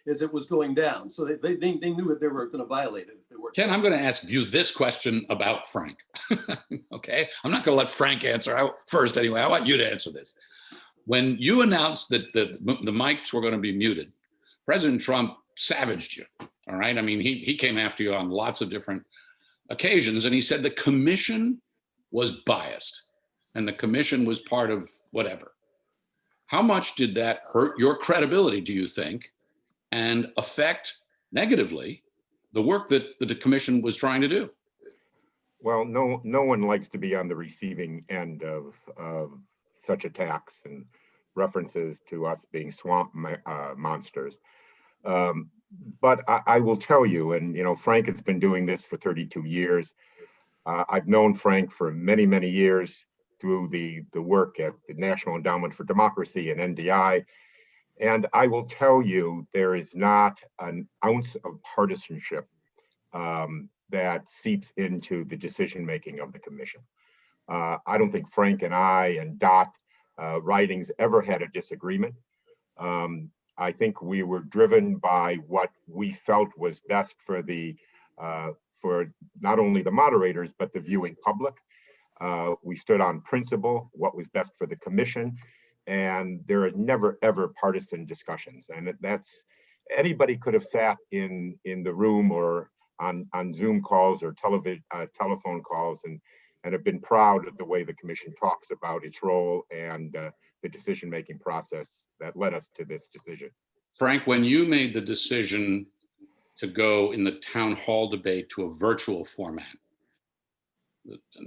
as it was going down. So they knew that they were going to violate it if they were. Ken, I'm going to ask you this question about Frank. Okay, I'm not going to let Frank answer first anyway. I want you to answer this. When you announced that the mics were going to be muted, President Trump savaged you. All right. I mean, he came after you on lots of different occasions, and he said the commission was biased and the commission was part of whatever. How much did that hurt your credibility, do you think, and affect negatively the work that the commission was trying to do? Well, no one likes to be on the receiving end of such attacks and references to us being swamp monsters. But I will tell you, and Frank has been doing this for 32 years. I've known Frank for many, many years through the work at the National Endowment for Democracy and NDI. And I will tell you, there is not an ounce of partisanship that seeps into the decision-making of the commission. I don't think Frank and I and Dot Writings ever had a disagreement. I think we were driven by what we felt was best for for not only the moderators, but the viewing public. We stood on principle, what was best for the commission, and there are never, ever partisan discussions. And that's, anybody could have sat in the room or on Zoom calls or telephone calls and have been proud of the way the commission talks about its role and the decision-making process that led us to this decision. Frank, when you made the decision to go in the town hall debate to a virtual format,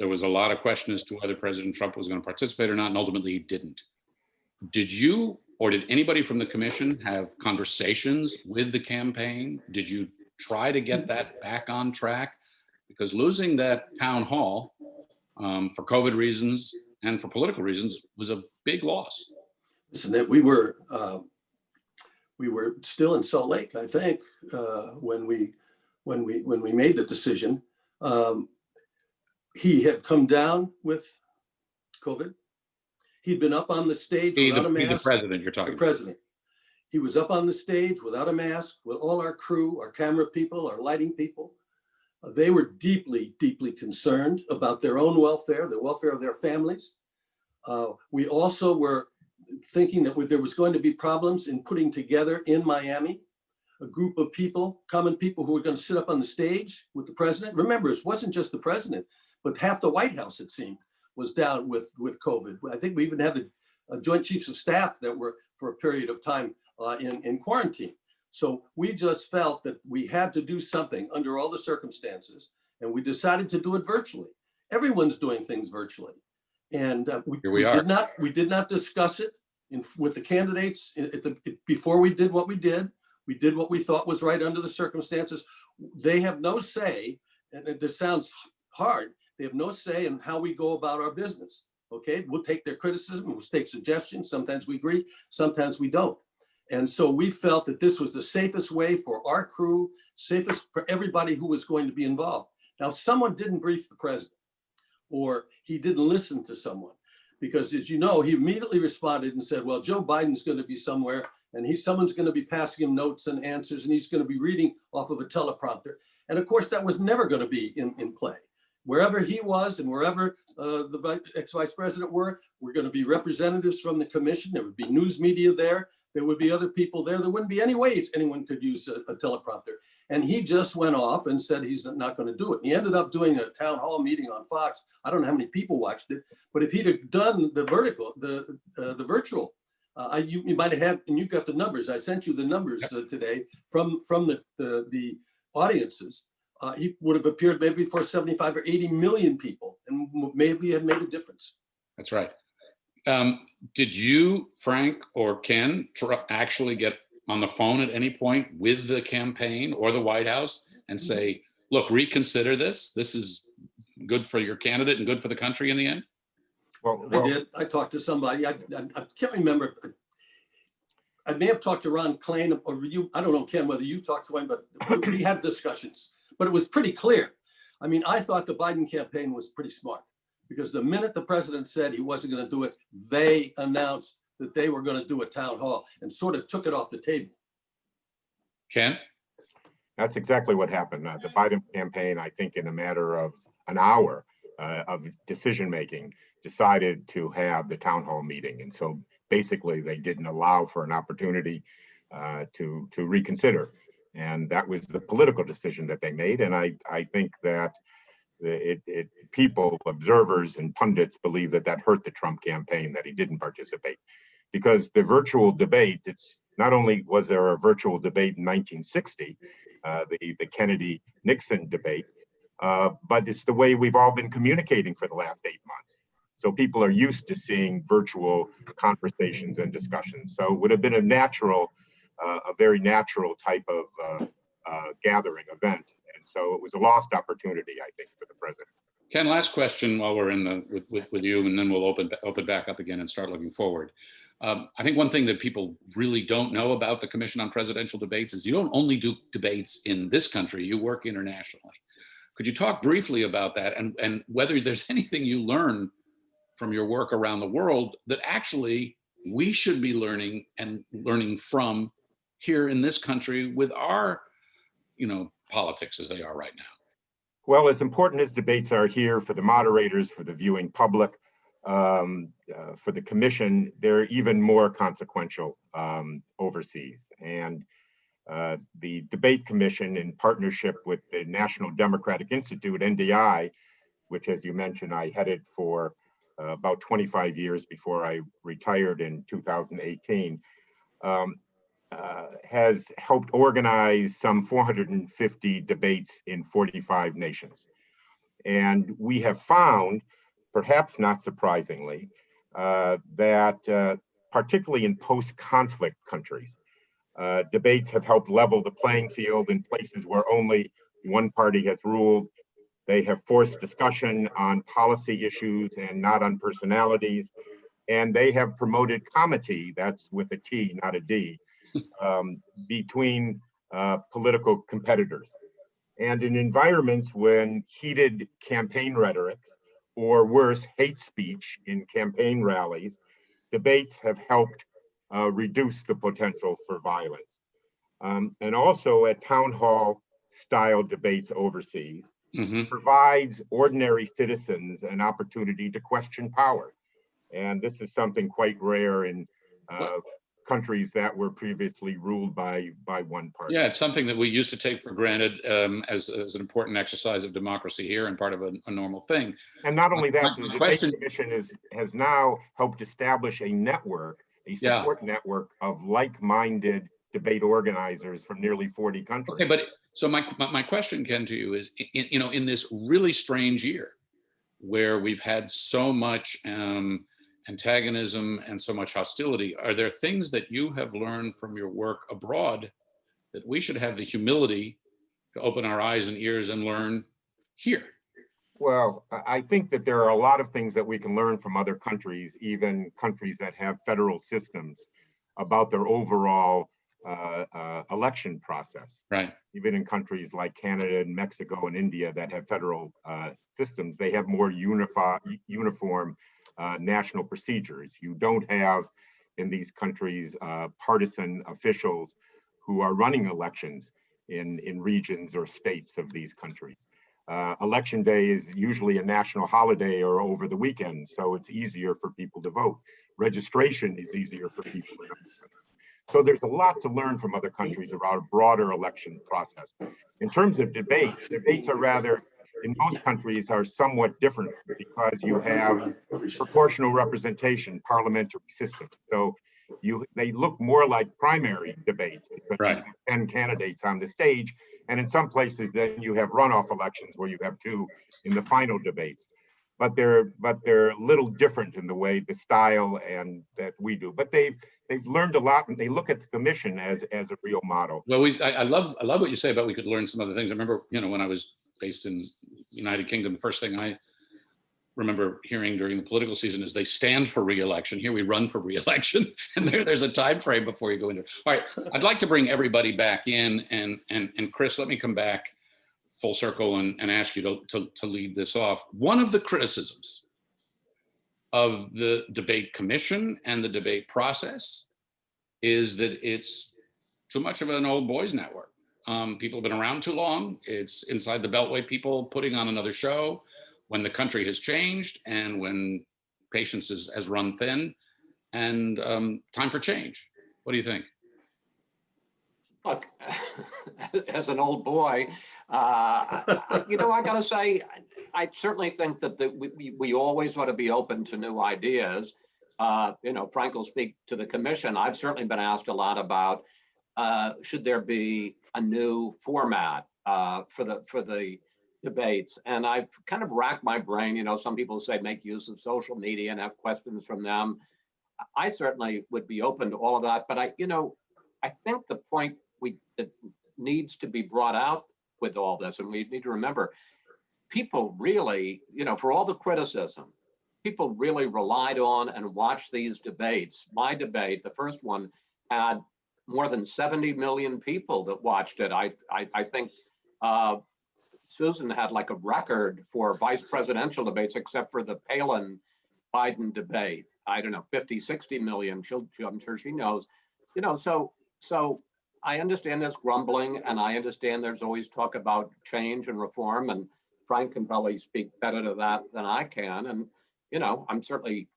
there was a lot of question as to whether President Trump was going to participate or not, and ultimately he didn't. Did you or did anybody from the commission have conversations with the campaign? Did you try to get that back on track? Because losing that town hall for COVID reasons and for political reasons was a big loss. Listen, that we were still in Salt Lake, I think, when we made the decision. He had come down with COVID. He'd been up on the stage without a mask. The president you're talking about. The president. He was up on the stage without a mask with all our crew, our camera people, our lighting people. They were deeply, deeply concerned about their own welfare, the welfare of their families. We also were thinking that there was going to be problems in putting together in Miami a group of people, common people who were going to sit up on the stage with the president. Remember, it wasn't just the president, but half the White House, it seemed, was down with COVID. I think we even had the Joint Chiefs of Staff that were for a period of time in quarantine. So we just felt that we had to do something under all the circumstances, and we decided to do it virtually. Everyone's doing things virtually. And we did not discuss it with the candidates before we did what we did. We did what we thought was right under the circumstances. They have no say, and this sounds hard, they have no say in how we go about our business. Okay, we'll take their criticism, we'll take suggestions. Sometimes we agree, sometimes we don't. And so we felt that this was the safest way for our crew, safest for everybody who was going to be involved. Now, if someone didn't brief the president, or he didn't listen to someone, because as you know, he immediately responded and said, well, Joe Biden's going to be somewhere and someone's going to be passing him notes and answers and he's going to be reading off of a teleprompter. And of course, that was never going to be in play. Wherever he was and wherever the ex-vice president were going to be representatives from the commission. There would be news media there. There would be other people there. There wouldn't be any ways anyone could use a teleprompter. And he just went off and said he's not going to do it. He ended up doing a town hall meeting on Fox. I don't know how many people watched it, but if he'd have done the virtual, you might have had, and you've got the numbers. I sent you the numbers today from the audiences. He would have appeared maybe for 75 or 80 million people, and maybe had made a difference. That's right. Did you, Frank or Ken, actually get on the phone at any point with the campaign or the White House and say, look, reconsider this? This is good for your candidate and good for the country in the end? Well, I did. I talked to somebody. I can't remember. I may have talked to Ron Klain or you. I don't know, Ken, whether you talked to him, but we had discussions. But it was pretty clear. I mean, I thought the Biden campaign was pretty smart, because the minute the president said he wasn't going to do it, they announced that they were going to do a town hall and sort of took it off the table. Ken? That's exactly what happened. The Biden campaign, I think in a matter of an hour of decision-making, decided to have the town hall meeting. And so basically they didn't allow for an opportunity to reconsider. And that was the political decision that they made. And I think that people, observers and pundits believe that that hurt the Trump campaign, that he didn't participate. Because the virtual debate, it's not only was there a virtual debate in 1960, the Kennedy-Nixon debate, but it's the way we've all been communicating for the last 8 months. So people are used to seeing virtual conversations and discussions. So it would have been a very natural type of gathering event. And so it was a lost opportunity, I think, for the president. Ken, last question while we're with you, and then we'll open back up again and start looking forward. I think one thing that people really don't know about the Commission on Presidential Debates is you don't only do debates in this country, you work internationally. Could you talk briefly about that and whether there's anything you learn from your work around the world that actually we should be learning from here in this country with our, politics as they are right now? Well, as important as debates are here for the moderators, for the viewing public, for the commission, they're even more consequential overseas. And the Debate Commission, in partnership with the National Democratic Institute, NDI, which, as you mentioned, I headed for about 25 years before I retired in 2018, has helped organize some 450 debates in 45 nations. And we have found, perhaps not surprisingly, that particularly in post-conflict countries, debates have helped level the playing field in places where only one party has ruled. They have forced discussion on policy issues and not on personalities. And they have promoted comity, that's with a T, not a D, between political competitors. And in environments when heated campaign rhetoric, or worse, hate speech in campaign rallies, debates have helped reduce the potential for violence. And also at town hall style debates overseas, provides ordinary citizens an opportunity to question power. And this is something quite rare in countries that were previously ruled by one party. Yeah, it's something that we used to take for granted as an important exercise of democracy here and part of a normal thing. And not only that, the Debate Commission has now helped establish a network, a support network of like-minded debate organizers from nearly 40 countries. Okay, but so my question, Ken, to you is, in this really strange year where we've had so much antagonism and so much hostility, are there things that you have learned from your work abroad that we should have the humility to open our eyes and ears and learn here? Well, I think that there are a lot of things that we can learn from other countries, even countries that have federal systems, about their overall election process. Right. Even in countries like Canada and Mexico and India that have federal systems, they have more uniform national procedures. You don't have in these countries partisan officials who are running elections in regions or states of these countries. Election day is usually a national holiday or over the weekend, so it's easier for people to vote. Registration is easier for people to vote. So there's a lot to learn from other countries about a broader election process. In terms of debates are rather, in most countries, are somewhat different because you have proportional representation, parliamentary system. So they look more like primary debates because you have 10 candidates on the stage. And in some places, then you have runoff elections where you have 2 in the final debates. But they're a little different in the way, the style and that we do. But they've learned a lot, and they look at the commission as a real model. Well, I love what you say about we could learn some other things. I remember, when I was based in United Kingdom, the first thing I remember hearing during the political season is they stand for re-election. Here we run for re-election, and there's a time frame before you go into it. All right, I'd like to bring everybody back in, and Chris, let me come back full circle and ask you to lead this off. One of the criticisms of the debate commission and the debate process is that it's too much of an old boys network. People have been around too long. It's inside the Beltway people putting on another show when the country has changed and when patience has run thin, and time for change. What do you think? Look, as an old boy, you know, I got to say, I certainly think that we always ought to be open to new ideas. You know, Frank will speak to the commission. I've certainly been asked a lot about should there be a new format for the debates, and I've kind of racked my brain. You know, some people say make use of social media and have questions from them. I certainly would be open to all of that, but I think the point that needs to be brought out with all this, and we need to remember, people really, you know, for all the criticism, people really relied on and watched these debates. My debate, the first one, had more than 70 million people that watched it. I think Susan had like a record for vice presidential debates, except for the Palin-Biden debate. I don't know, 50, 60 million. I'm sure she knows. You know, so I understand there's grumbling, and I understand there's always talk about change and reform, and Frank can probably speak better to that than I can. And, you know, I'm certainly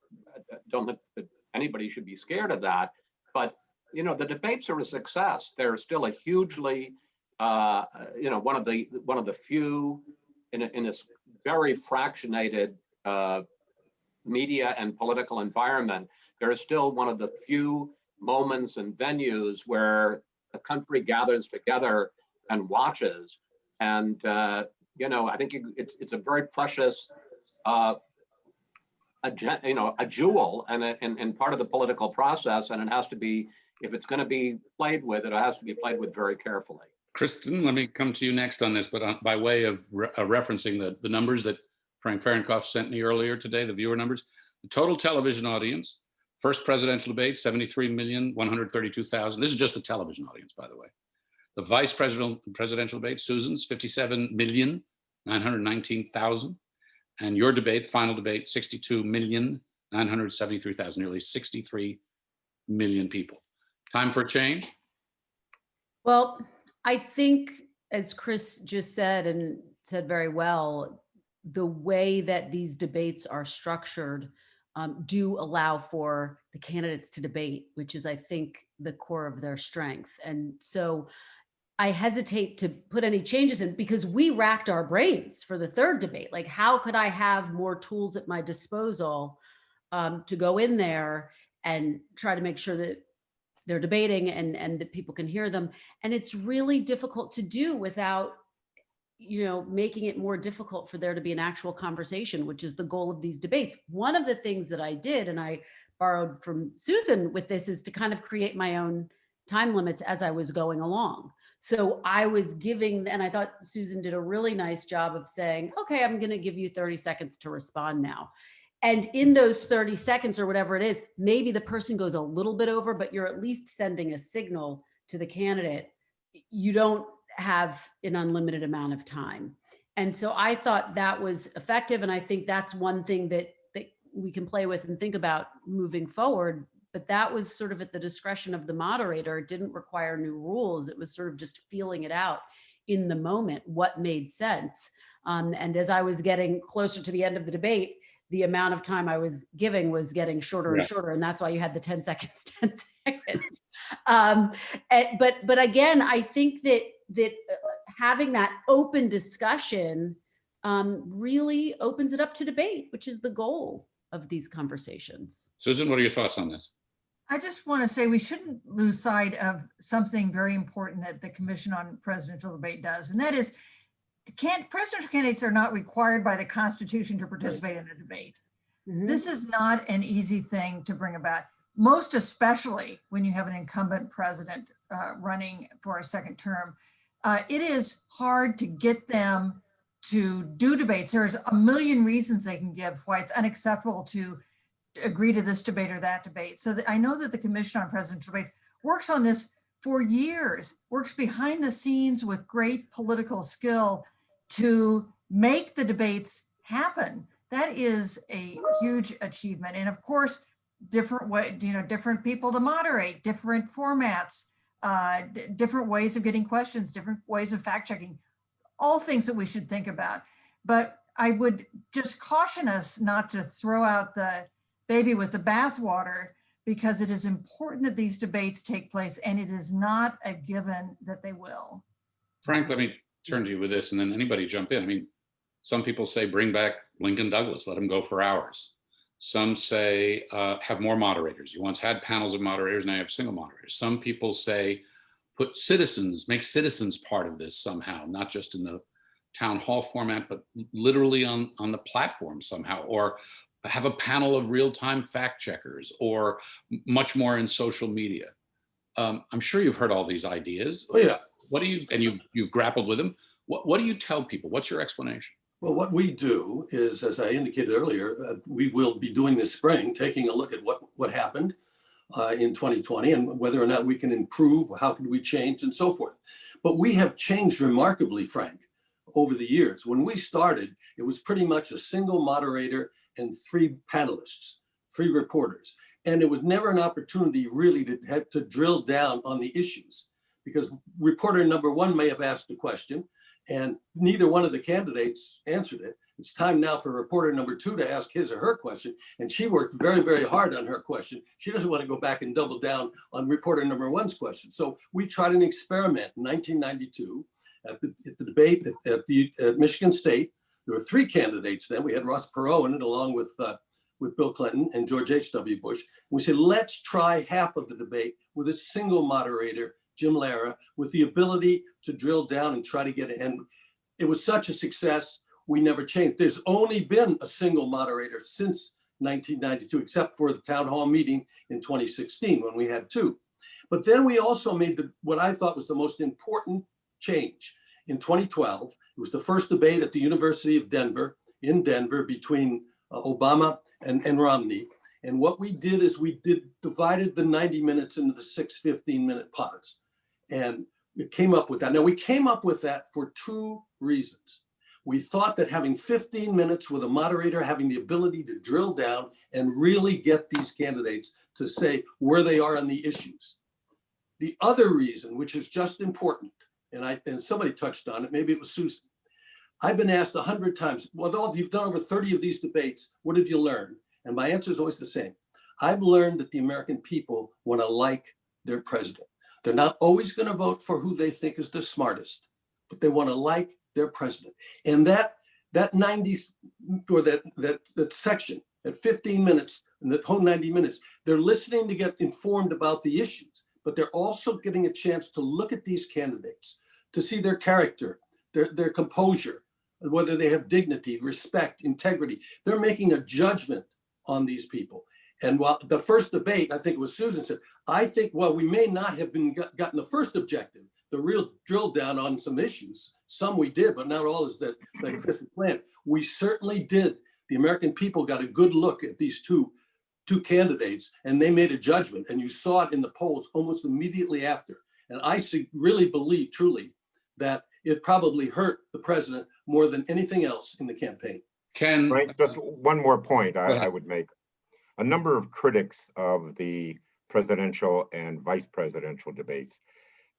don't think that anybody should be scared of that. But, you know, the debates are a success. They're still a hugely, you know, one of the few in this very fractionated media and political environment. There is still one of the few moments and venues where the country gathers together and watches. And, you know, I think it's a very precious, you know, a jewel and part of the political process. And it has to be, if it's going to be played with, it has to be played with very carefully. Kristen, let me come to you next on this, but by way of referencing the numbers that Frank Fahrenkopf sent me earlier today, the viewer numbers, the total television audience, first presidential debate, 73,132,000. This is just the television audience, by the way. The vice presidential debate, Susan's, 57,919,000. And your debate, final debate, 62,973,000, nearly 63 million people. Time for a change? Well, I think, as Chris just said and said very well, the way that these debates are structured do allow for the candidates to debate, which is, I think, the core of their strength. And so I hesitate to put any changes in, because we racked our brains for the third debate. Like, how could I have more tools at my disposal to go in there and try to make sure that they're debating and that people can hear them? And it's really difficult to do without, you know, making it more difficult for there to be an actual conversation, which is the goal of these debates. One of the things that I did, and I borrowed from Susan with this, is to kind of create my own time limits as I was going along. So I was giving, and I thought Susan did a really nice job of saying, okay, I'm going to give you 30 seconds to respond now. And in those 30 seconds or whatever it is, maybe the person goes a little bit over, but you're at least sending a signal to the candidate. You don't have an unlimited amount of time. And so I thought that was effective. And I think that's one thing that we can play with and think about moving forward. But that was sort of at the discretion of the moderator. It didn't require new rules. It was sort of just feeling it out in the moment, what made sense. And as I was getting closer to the end of the debate, the amount of time I was giving was getting shorter and shorter. And that's why you had the 10 seconds, 10 seconds. But again, I think that having that open discussion really opens it up to debate, which is the goal of these conversations. Susan, what are your thoughts on this? I just want to say we shouldn't lose sight of something very important that the Commission on Presidential Debate does, and that is presidential candidates are not required by the Constitution to participate in a debate. Mm-hmm. This is not an easy thing to bring about, most especially when you have an incumbent president running for a second term. It is hard to get them to do debates. There's a million reasons they can give why it's unacceptable to agree to this debate or that debate. So I know that the Commission on Presidential Debate works on this for years, works behind the scenes with great political skill to make the debates happen. That is a huge achievement. And of course, different people to moderate, different formats, different ways of getting questions, different ways of fact checking, all things that we should think about. But I would just caution us not to throw out the baby with the bathwater, because it is important that these debates take place, and it is not a given that they will. Frank, let me turn to you with this, and then anybody jump in. I mean, some people say bring back Lincoln Douglas, let him go for hours. Some say have more moderators. You once had panels of moderators, now you have single moderators. Some people say put citizens, make citizens part of this somehow, not just in the town hall format, but literally on the platform somehow, or have a panel of real-time fact checkers, or much more in social media. I'm sure you've heard all these ideas. Oh, yeah. What do you, and you've grappled with them. What do you tell people? What's your explanation? Well, what we do is, as I indicated earlier, we will be doing this spring, taking a look at what happened in 2020 and whether or not we can improve, how can we change, and so forth. But we have changed remarkably, Frank, over the years. When we started, it was pretty much a single moderator and 3 panelists, 3 reporters. And it was never an opportunity really to have to drill down on the issues, because reporter number 1 may have asked a question and neither one of the candidates answered it. It's time now for reporter number 2 to ask his or her question. And she worked very, very hard on her question. She doesn't want to go back and double down on reporter number 1's question. So we tried an experiment in 1992 at the debate at Michigan State. There were 3 candidates then. We had Ross Perot in it, along with Bill Clinton and George H.W. Bush. We said, let's try half of the debate with a single moderator, Jim Lara, with the ability to drill down and try to get it. And it was such a success, we never changed. There's only been a single moderator since 1992, except for the town hall meeting in 2016 when we had 2. But then we also made what I thought was the most important change. In 2012, it was the first debate at the University of Denver, in Denver, between Obama and Romney. And what we did is we divided the 90 minutes into the 6 15-minute pods. And we came up with that. Now, we came up with that for 2 reasons. We thought that having 15 minutes with a moderator, having the ability to drill down and really get these candidates to say where they are on the issues. The other reason, which is just important, and somebody touched on it, maybe it was Susan. I've been asked 100 times, well, you've done over 30 of these debates, what have you learned? And my answer is always the same. I've learned that the American people want to like their president. They're not always going to vote for who they think is the smartest, but they want to like their president. And that 90, or that section at 15 minutes, and the whole 90 minutes, they're listening to get informed about the issues, but they're also getting a chance to look at these candidates, to see their character, their composure, whether they have dignity, respect, integrity. They're making a judgment on these people. And while the first debate, I think it was Susan said, I think, well, we may not have gotten the first objective, the real drill down on some issues. Some we did, but not all is that Chris had planned. We certainly did. The American people got a good look at these two candidates, and they made a judgment. And you saw it in the polls almost immediately after. And I really believe truly that it probably hurt the president more than anything else in the campaign. Right, just one more point I would make. A number of critics of the presidential and vice presidential debates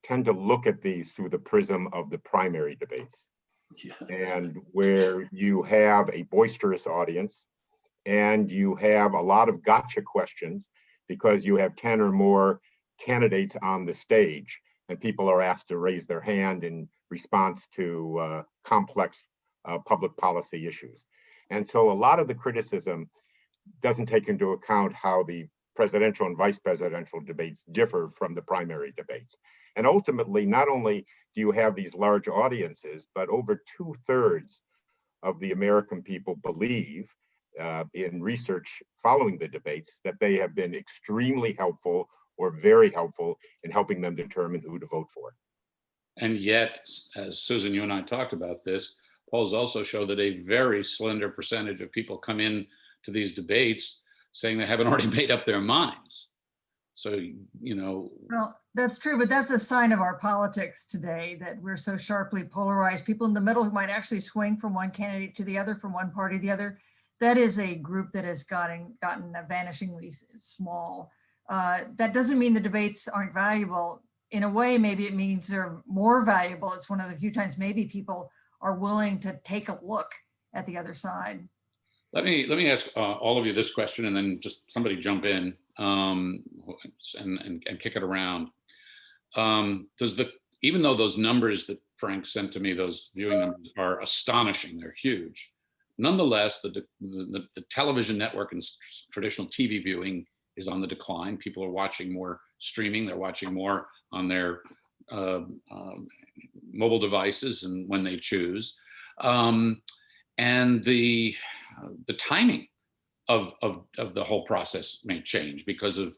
tend to look at these through the prism of the primary debates. Yeah. And where you have a boisterous audience and you have a lot of gotcha questions because you have 10 or more candidates on the stage and people are asked to raise their hand in response to complex public policy issues. And so a lot of the criticism doesn't take into account how the presidential and vice presidential debates differ from the primary debates. And ultimately, not only do you have these large audiences, but over 2/3 of the American people believe in research following the debates that they have been extremely helpful or very helpful in helping them determine who to vote for. And yet, as Susan, you and I talked about this, polls also show that a very slender percentage of people come in to these debates saying they haven't already made up their minds. So, you know. Well, that's true, but that's a sign of our politics today, that we're so sharply polarized. People in the middle who might actually swing from one candidate to the other, from one party to the other. That is a group that has gotten vanishingly small. That doesn't mean the debates aren't valuable. In a way, maybe it means they're more valuable. It's one of the few times maybe people are willing to take a look at the other side. Let me ask all of you this question, and then just somebody jump in and kick it around. Does the even though those numbers that Frank sent to me, those viewing numbers are astonishing, they're huge. Nonetheless, the television network and traditional TV viewing is on the decline. People are watching more streaming. They're watching more on their mobile devices and when they choose. And the timing of the whole process may change because of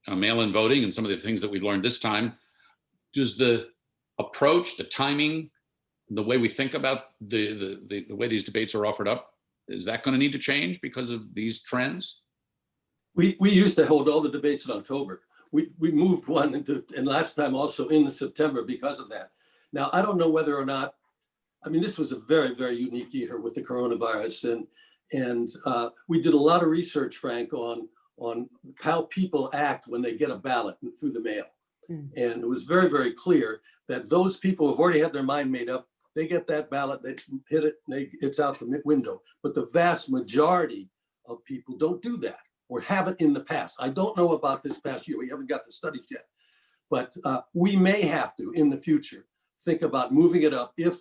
mail-in voting and some of the things that we've learned this time. Does the approach, the timing, the way we think about the way these debates are offered up, is that going to need to change because of these trends? We used to hold all the debates in October. We moved one and last time also in September because of that. Now, I don't know whether or not, I mean, this was a very, very unique year with the coronavirus, and we did a lot of research, Frank, on how people act when they get a ballot through the mail. And it was very, very clear that those people who have already had their mind made up, they get that ballot, they hit it, it's out the window. But the vast majority of people don't do that or haven't in the past. I don't know about this past year. We haven't got the studies yet. But we may have to, in the future, think about moving it up if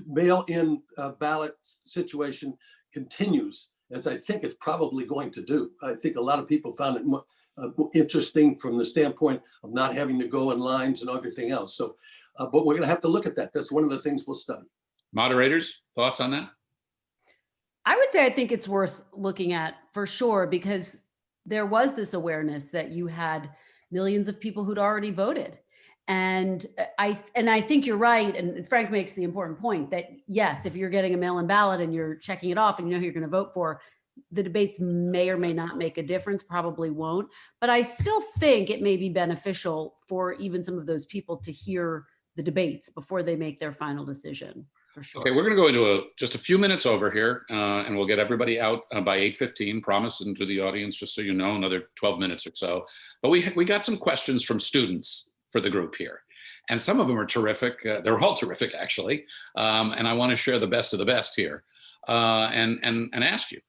mail-in ballot situation continues, as I think it's probably going to do. I think a lot of people found it more interesting from the standpoint of not having to go in lines and everything else. So, but we're going to have to look at that. That's one of the things we'll study. Moderators, thoughts on that? I would say I think it's worth looking at for sure, because there was this awareness that you had millions of people who'd already voted. And I think you're right. And Frank makes the important point that, yes, if you're getting a mail-in ballot and you're checking it off and you know who you're going to vote for, the debates may or may not make a difference, probably won't. But I still think it may be beneficial for even some of those people to hear the debates before they make their final decision, for sure. Okay, we're going to go into just a few minutes over here, and we'll get everybody out by 8:15, promise, and to the audience, just so you know, another 12 minutes or so. But we got some questions from students for the group here. And some of them are terrific. They're all terrific, actually. And I want to share the best of the best here and ask you.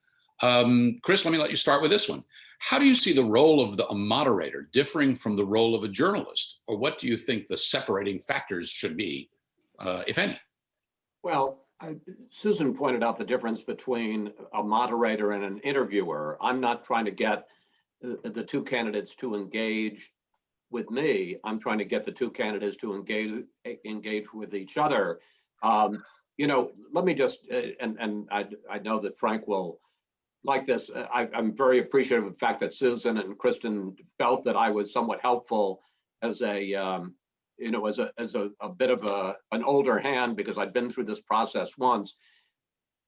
Chris, let me let you start with this one. How do you see the role of a moderator differing from the role of a journalist? Or what do you think the separating factors should be, if any? Well, Susan pointed out the difference between a moderator and an interviewer. I'm not trying to get the two candidates to engage with me. I'm trying to get the two candidates to engage with each other. You know, let me just, and I know that Frank will like this. I'm very appreciative of the fact that Susan and Kristen felt that I was somewhat helpful as a, you know, as a bit of an older hand, because I'd been through this process once.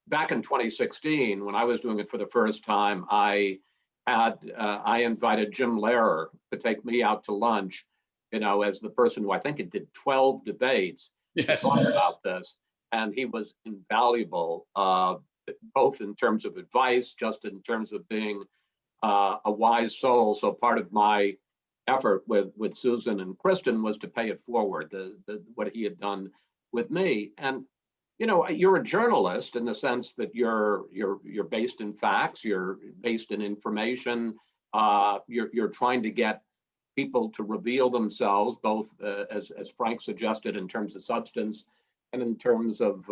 Back in 2016, when I was doing it for the first time, I invited Jim Lehrer to take me out to lunch, you know, as the person who I think it did 12 debates. Yes. To talk about this. And he was invaluable, both in terms of advice, just in terms of being a wise soul. So part of my effort with Susan and Kristen was to pay it forward, what he had done with me. And you know, you're a journalist in the sense that you're based in facts, you're based in information, you're trying to get people to reveal themselves, both as Frank suggested, in terms of substance and in terms of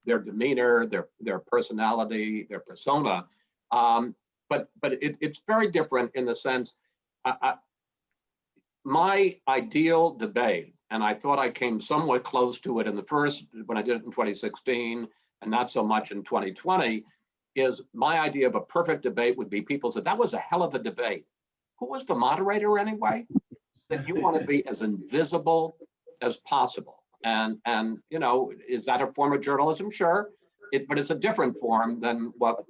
their demeanor, their personality, their persona. But it's very different in the sense, my ideal debate, and I thought I came somewhat close to it in the first, when I did it in 2016, and not so much in 2020, is my idea of a perfect debate would be people said, that was a hell of a debate. Who was the moderator anyway? That you want to be as invisible as possible. And you know, is that a form of journalism? Sure, but it's a different form than what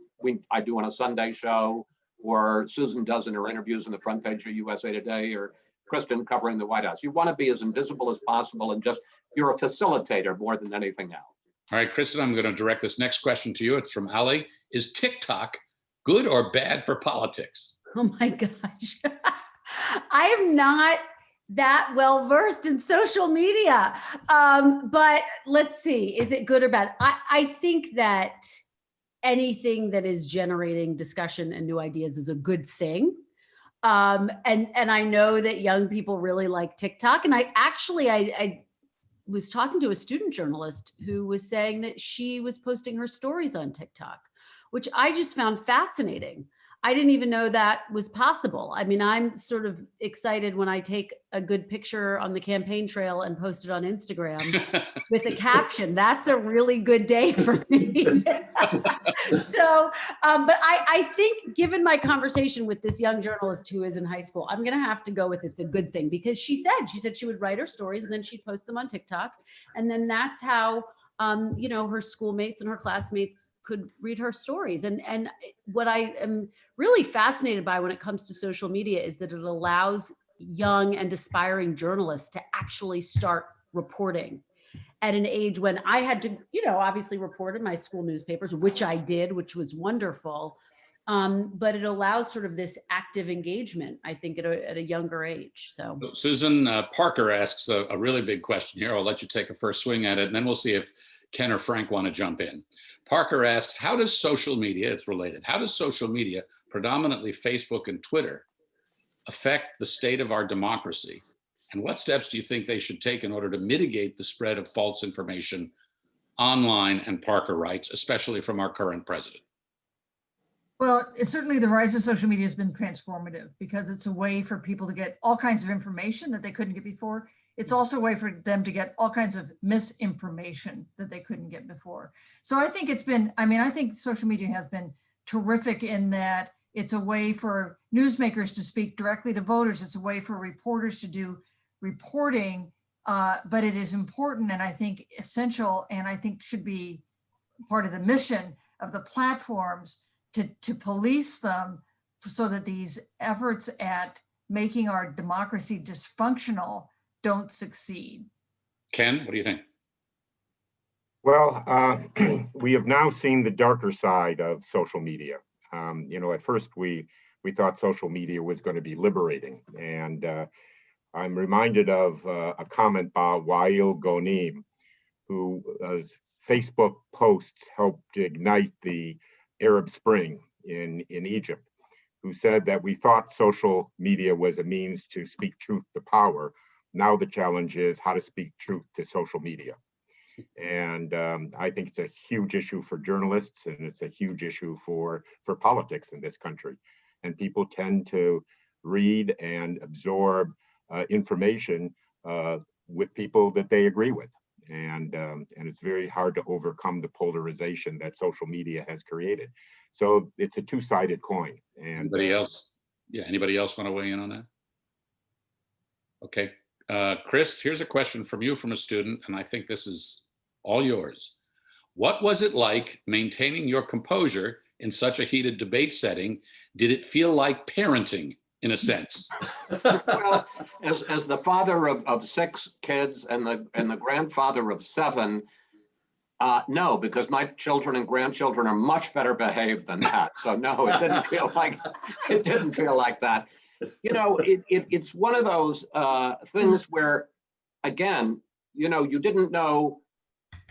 I do on a Sunday show, or Susan does in her interviews on the front page of USA Today, or Kristen covering the White House. You want to be as invisible as possible, and just, you're a facilitator more than anything else. All right, Kristen, I'm going to direct this next question to you. It's from Ali. Is TikTok good or bad for politics? Oh my gosh. I am not that well versed in social media. But let's see, is it good or bad? I think that anything that is generating discussion and new ideas is a good thing. And I know that young people really like TikTok. And I was talking to a student journalist who was saying that she was posting her stories on TikTok, which I just found fascinating. I didn't even know that was possible. I mean, I'm sort of excited when I take a good picture on the campaign trail and post it on Instagram with a caption. That's a really good day for me. So, but I think given my conversation with this young journalist who is in high school, I'm going to have to go with it's a good thing, because she said she would write her stories and then she'd post them on TikTok. And then that's how, you know, her schoolmates and her classmates could read her stories. And what I am really fascinated by when it comes to social media is that it allows young and aspiring journalists to actually start reporting at an age when I had to, you know, obviously report in my school newspapers, which I did, which was wonderful. But it allows sort of this active engagement, I think, at a younger age. So Susan, Parker asks a really big question here. I'll let you take a first swing at it, and then we'll see if Ken or Frank want to jump in. Parker asks, how does social media, it's related, how does social media, predominantly Facebook and Twitter, affect the state of our democracy? And what steps do you think they should take in order to mitigate the spread of false information online? And Parker writes, especially from our current president. Well, it's certainly the rise of social media has been transformative because it's a way for people to get all kinds of information that they couldn't get before. It's also a way for them to get all kinds of misinformation that they couldn't get before. So I think it's been, I mean, I think social media has been terrific in that it's a way for newsmakers to speak directly to voters. It's a way for reporters to do reporting, but it is important and I think essential, and I think should be part of the mission of the platforms to police them so that these efforts at making our democracy dysfunctional don't succeed. Ken, what do you think? Well, we have now seen the darker side of social media. You know, at first we thought social media was going to be liberating, and I'm reminded of a comment by Wael Ghonim, whose Facebook posts helped ignite the Arab Spring in Egypt, who said that we thought social media was a means to speak truth to power. Now the challenge is how to speak truth to social media. And I think it's a huge issue for journalists, and it's a huge issue for politics in this country. And people tend to read and absorb information with people that they agree with. And it's very hard to overcome the polarization that social media has created. So it's a two-sided coin. And anybody else? Yeah, anybody else want to weigh in on that? Okay, Chris, here's a question from you from a student, and I think this is all yours. What was it like maintaining your composure in such a heated debate setting? Did it feel like parenting in a sense? Well, as the father of 6 kids and the grandfather of 7, no, because my children and grandchildren are much better behaved than that. So no, it didn't feel like that. You know, it's one of those things where, again, you know, you didn't know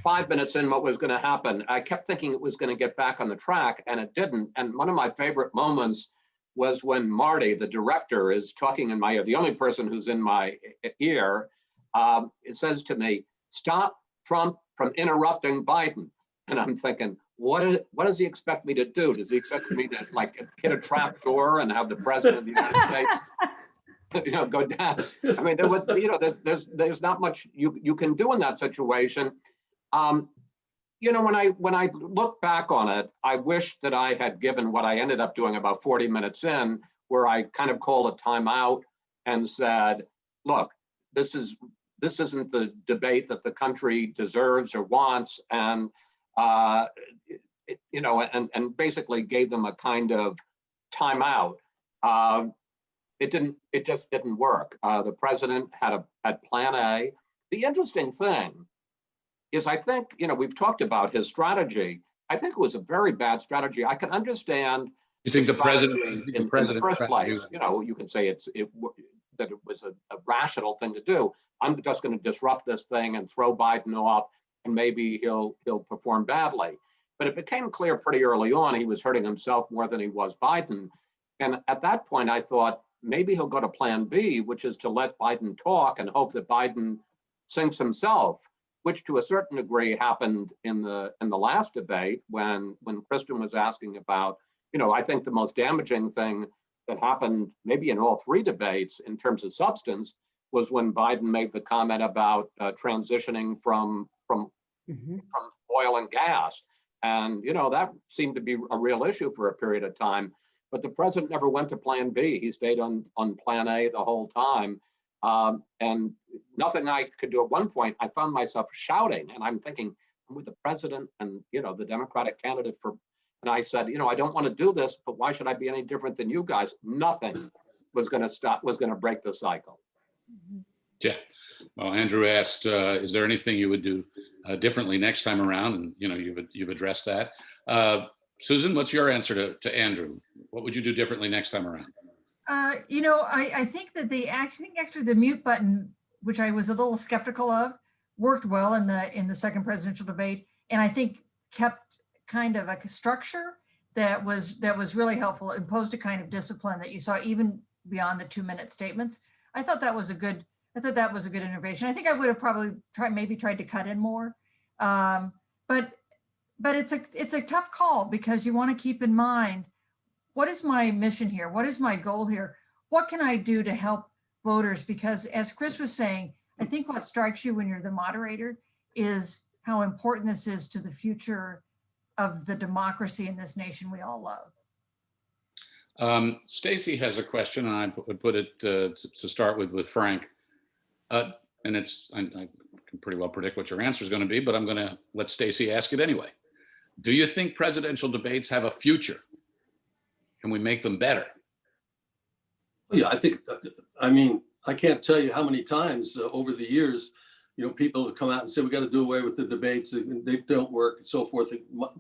5 minutes in what was going to happen. I kept thinking it was going to get back on the track, and it didn't. And one of my favorite moments was when Marty, the director, is talking in my ear, the only person who's in my ear. It says to me, "Stop Trump from interrupting Biden." And I'm thinking, what does he expect me to do? Does he expect me to like hit a trap door and have the president of the United States, you know, go down? I mean, there was, you know, there's not much you can do in that situation. You know, when I look back on it, I wish that I had given what I ended up doing about 40 minutes in, where I kind of called a timeout and said, look, this isn't the debate that the country deserves or wants, and you know, and basically gave them a kind of timeout. It just didn't work. The president had plan A. The interesting thing is, I think, you know, we've talked about his strategy. I think it was a very bad strategy. I can understand. You think the president in the first place, you know, you can say that it was a rational thing to do. I'm just going to disrupt this thing and throw Biden off, and maybe he'll perform badly. But it became clear pretty early on he was hurting himself more than he was Biden. And at that point, I thought maybe he'll go to plan B, which is to let Biden talk and hope that Biden sinks himself, which to a certain degree happened in the last debate when Kristen was asking about, I think the most damaging thing that happened maybe in all three debates in terms of substance was when Biden made the comment about transitioning from oil and gas. And, that seemed to be a real issue for a period of time. But the president never went to plan B. He stayed on plan A the whole time. And nothing I could do at one point, I found myself shouting, and I'm thinking, I'm with the president and, the Democratic candidate and I said, I don't want to do this, but why should I be any different than you guys? Nothing was going to break the cycle. Yeah. Well, Andrew asked, is there anything you would do differently next time around? And, you've addressed that. Susan, what's your answer to Andrew? What would you do differently next time around? I think that actually the mute button, which I was a little skeptical of, worked well in the second presidential debate, and I think kept kind of a structure that was really helpful, imposed a kind of discipline that you saw even beyond the 2-minute statements. I thought that was a good innovation. I think I would have probably tried to cut in more, but it's a tough call because you want to keep in mind, what is my mission here? What is my goal here? What can I do to help voters? Because as Chris was saying, I think what strikes you when you're the moderator is how important this is to the future of the democracy in this nation we all love. Stacy has a question, and I would put it to start with Frank. And I can pretty well predict what your answer is going to be, but I'm going to let Stacy ask it anyway. Do you think presidential debates have a future? Can we make them better? Yeah, I can't tell you how many times over the years, people have come out and say, we got to do away with the debates, they don't work and so forth.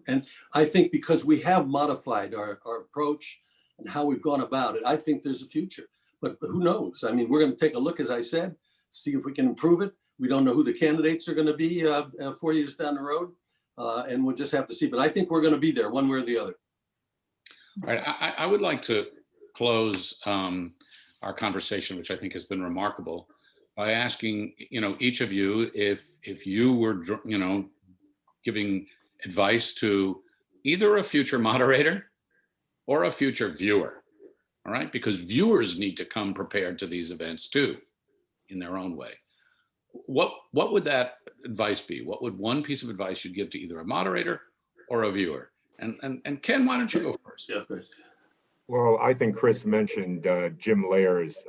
And I think because we have modified our approach and how we've gone about it, I think there's a future, but who knows? We're going to take a look, as I said, see if we can improve it. We don't know who the candidates are going to be 4 years down the road. And we'll just have to see, but I think we're going to be there one way or the other. All right, I would like to close our conversation, which I think has been remarkable, by asking, each of you if you were, giving advice to either a future moderator or a future viewer. All right, because viewers need to come prepared to these events too, in their own way. What would that advice be? What would one piece of advice you'd give to either a moderator or a viewer? And Ken, why don't you go first? Yeah, Chris. Well, I think Chris mentioned Jim Lair's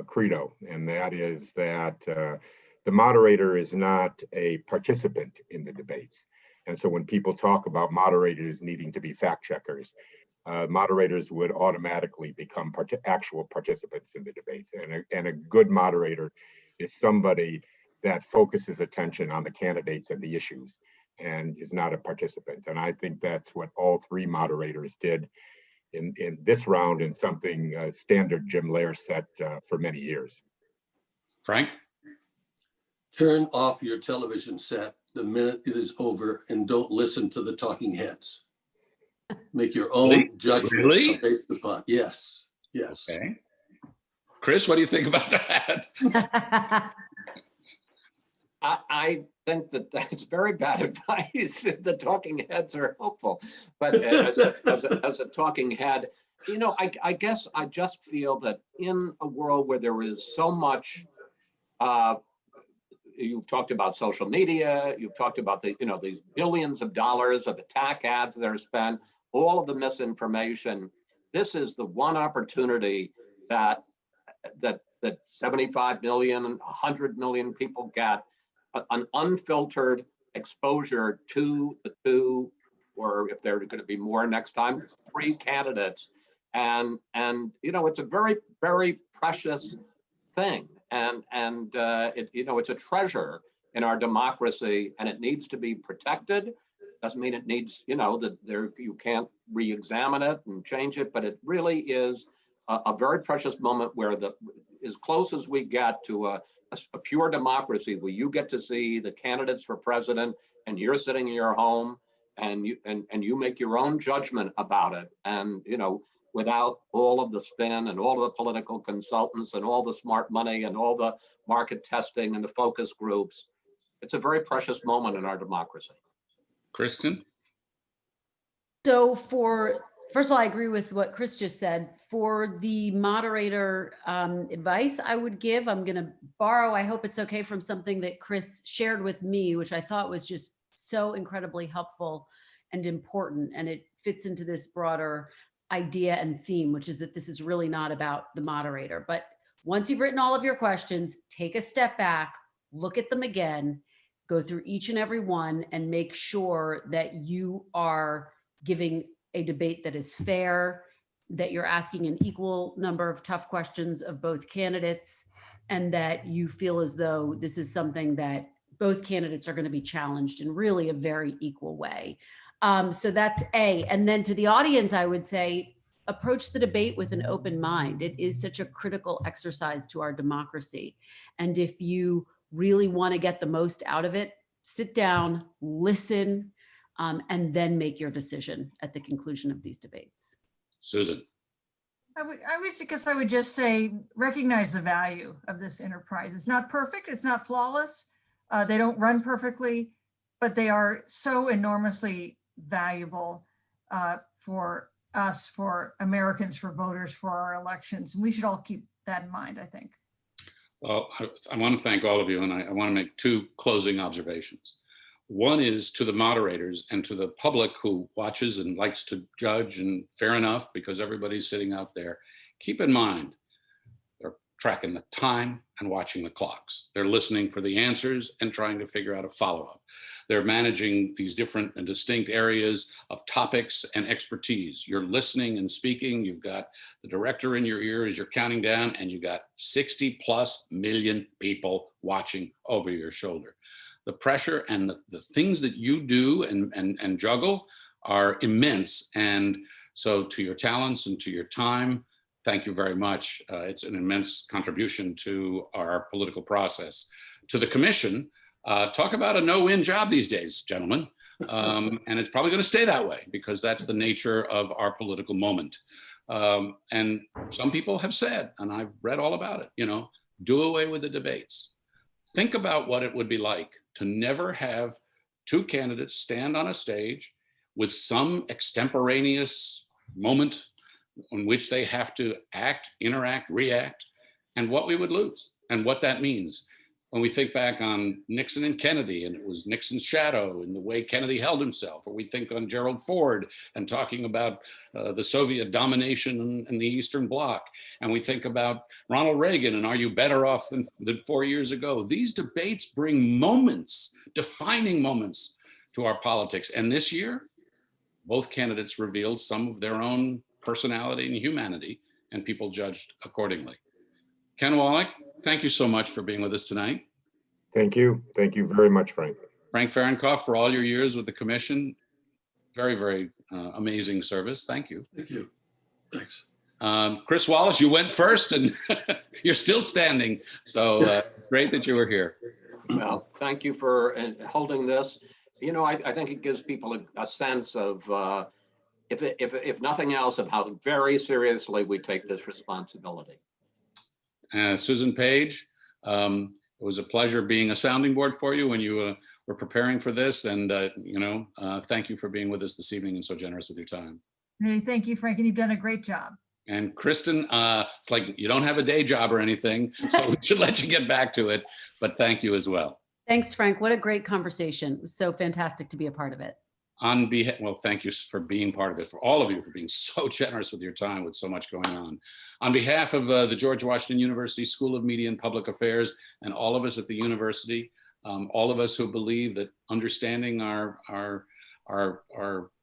credo, and that is that the moderator is not a participant in the debates. And so when people talk about moderators needing to be fact checkers, moderators would automatically become actual participants in the debates. And a good moderator is somebody that focuses attention on the candidates and the issues and is not a participant. And I think that's what all three moderators did in this round, and something standard Jim Lair set for many years. Frank? Turn off your television set the minute it is over and don't listen to the talking heads. Make your own judgment based upon. Yes. Okay. Chris, what do you think about that? I think that's very bad advice. The talking heads are helpful, but as a talking head, I guess I just feel that in a world where there is so much, you've talked about social media, you've talked about these billions of dollars of attack ads that are spent, all of the misinformation. This is the one opportunity that 75 million, 100 million people get an unfiltered exposure to the two, or if there are going to be more next time, 3 candidates. And it's a very, very precious thing. And it's a treasure in our democracy, and it needs to be protected. Doesn't mean it needs, that you can't re-examine it and change it, but it really is a very precious moment where as close as we get to a pure democracy, where you get to see the candidates for president and you're sitting in your home and you make your own judgment about it. And without all of the spin and all of the political consultants and all the smart money and all the market testing and the focus groups. It's a very precious moment in our democracy. Kristen? So first of all, I agree with what Chris just said. For the moderator advice I would give, I'm going to borrow, I hope it's okay, from something that Chris shared with me, which I thought was just so incredibly helpful and important. And it fits into this broader idea and theme, which is that this is really not about the moderator. But once you've written all of your questions, take a step back, look at them again, go through each and every one, and make sure that you are giving a debate that is fair, that you're asking an equal number of tough questions of both candidates, and that you feel as though this is something that both candidates are going to be challenged in really a very equal way. So that's A. And then to the audience, I would say, approach the debate with an open mind. It is such a critical exercise to our democracy. And if you really want to get the most out of it, sit down, listen, and then make your decision at the conclusion of these debates. Susan? I would just say, recognize the value of this enterprise. It's not perfect. It's not flawless. They don't run perfectly, but they are so enormously valuable for us, for Americans, for voters, for our elections. And we should all keep that in mind, I think. Well, I want to thank all of you, and I want to make two closing observations. One is to the moderators and to the public who watches and likes to judge, and fair enough, because everybody's sitting out there. Keep in mind, they're tracking the time and watching the clocks. They're listening for the answers and trying to figure out a follow-up. They're managing these different and distinct areas of topics and expertise. You're listening and speaking. You've got the director in your ear as you're counting down, and you've got 60+ million people watching over your shoulder. The pressure and the things that you do and juggle are immense. And so to your talents and to your time, thank you very much. It's an immense contribution to our political process. To the commission, talk about a no-win job these days, gentlemen. And it's probably going to stay that way, because that's the nature of our political moment. And some people have said, and I've read all about it, do away with the debates. Think about what it would be like to never have two candidates stand on a stage with some extemporaneous moment in which they have to act, interact, react, and what we would lose and what that means. When we think back on Nixon and Kennedy, and it was Nixon's shadow and the way Kennedy held himself, or we think on Gerald Ford and talking about the Soviet domination in the Eastern Bloc, and we think about Ronald Reagan and are you better off than 4 years ago? These debates bring moments, defining moments to our politics. And this year, both candidates revealed some of their own personality and humanity, and people judged accordingly. Ken Wallach, thank you so much for being with us tonight. Thank you. Thank you very much, Frank. Frank Fahrenkopf, for all your years with the commission. Very, very amazing service. Thank you. Thank you. Thanks. Chris Wallace, you went first and you're still standing. So great that you were here. Well, thank you for holding this. I think it gives people a sense of, if nothing else, of how very seriously we take this responsibility. Susan Page, it was a pleasure being a sounding board for you when you were preparing for this. And, thank you for being with us this evening and so generous with your time. Hey, thank you, Frank, and you've done a great job. And Kristen, it's like you don't have a day job or anything, so we should let you get back to it. But thank you as well. Thanks, Frank. What a great conversation. It was so fantastic to be a part of it. Well, thank you for being part of it, for all of you for being so generous with your time with so much going on. On behalf of the George Washington University School of Media and Public Affairs and all of us at the university, all of us who believe that understanding our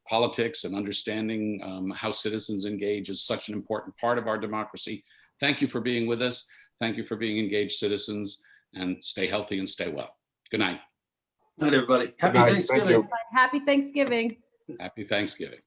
politics and understanding how citizens engage is such an important part of our democracy. Thank you for being with us. Thank you for being engaged citizens, and stay healthy and stay well. Good night. Good night, everybody. Happy Good night. Thanksgiving. Thank you. Happy Thanksgiving. Happy Thanksgiving.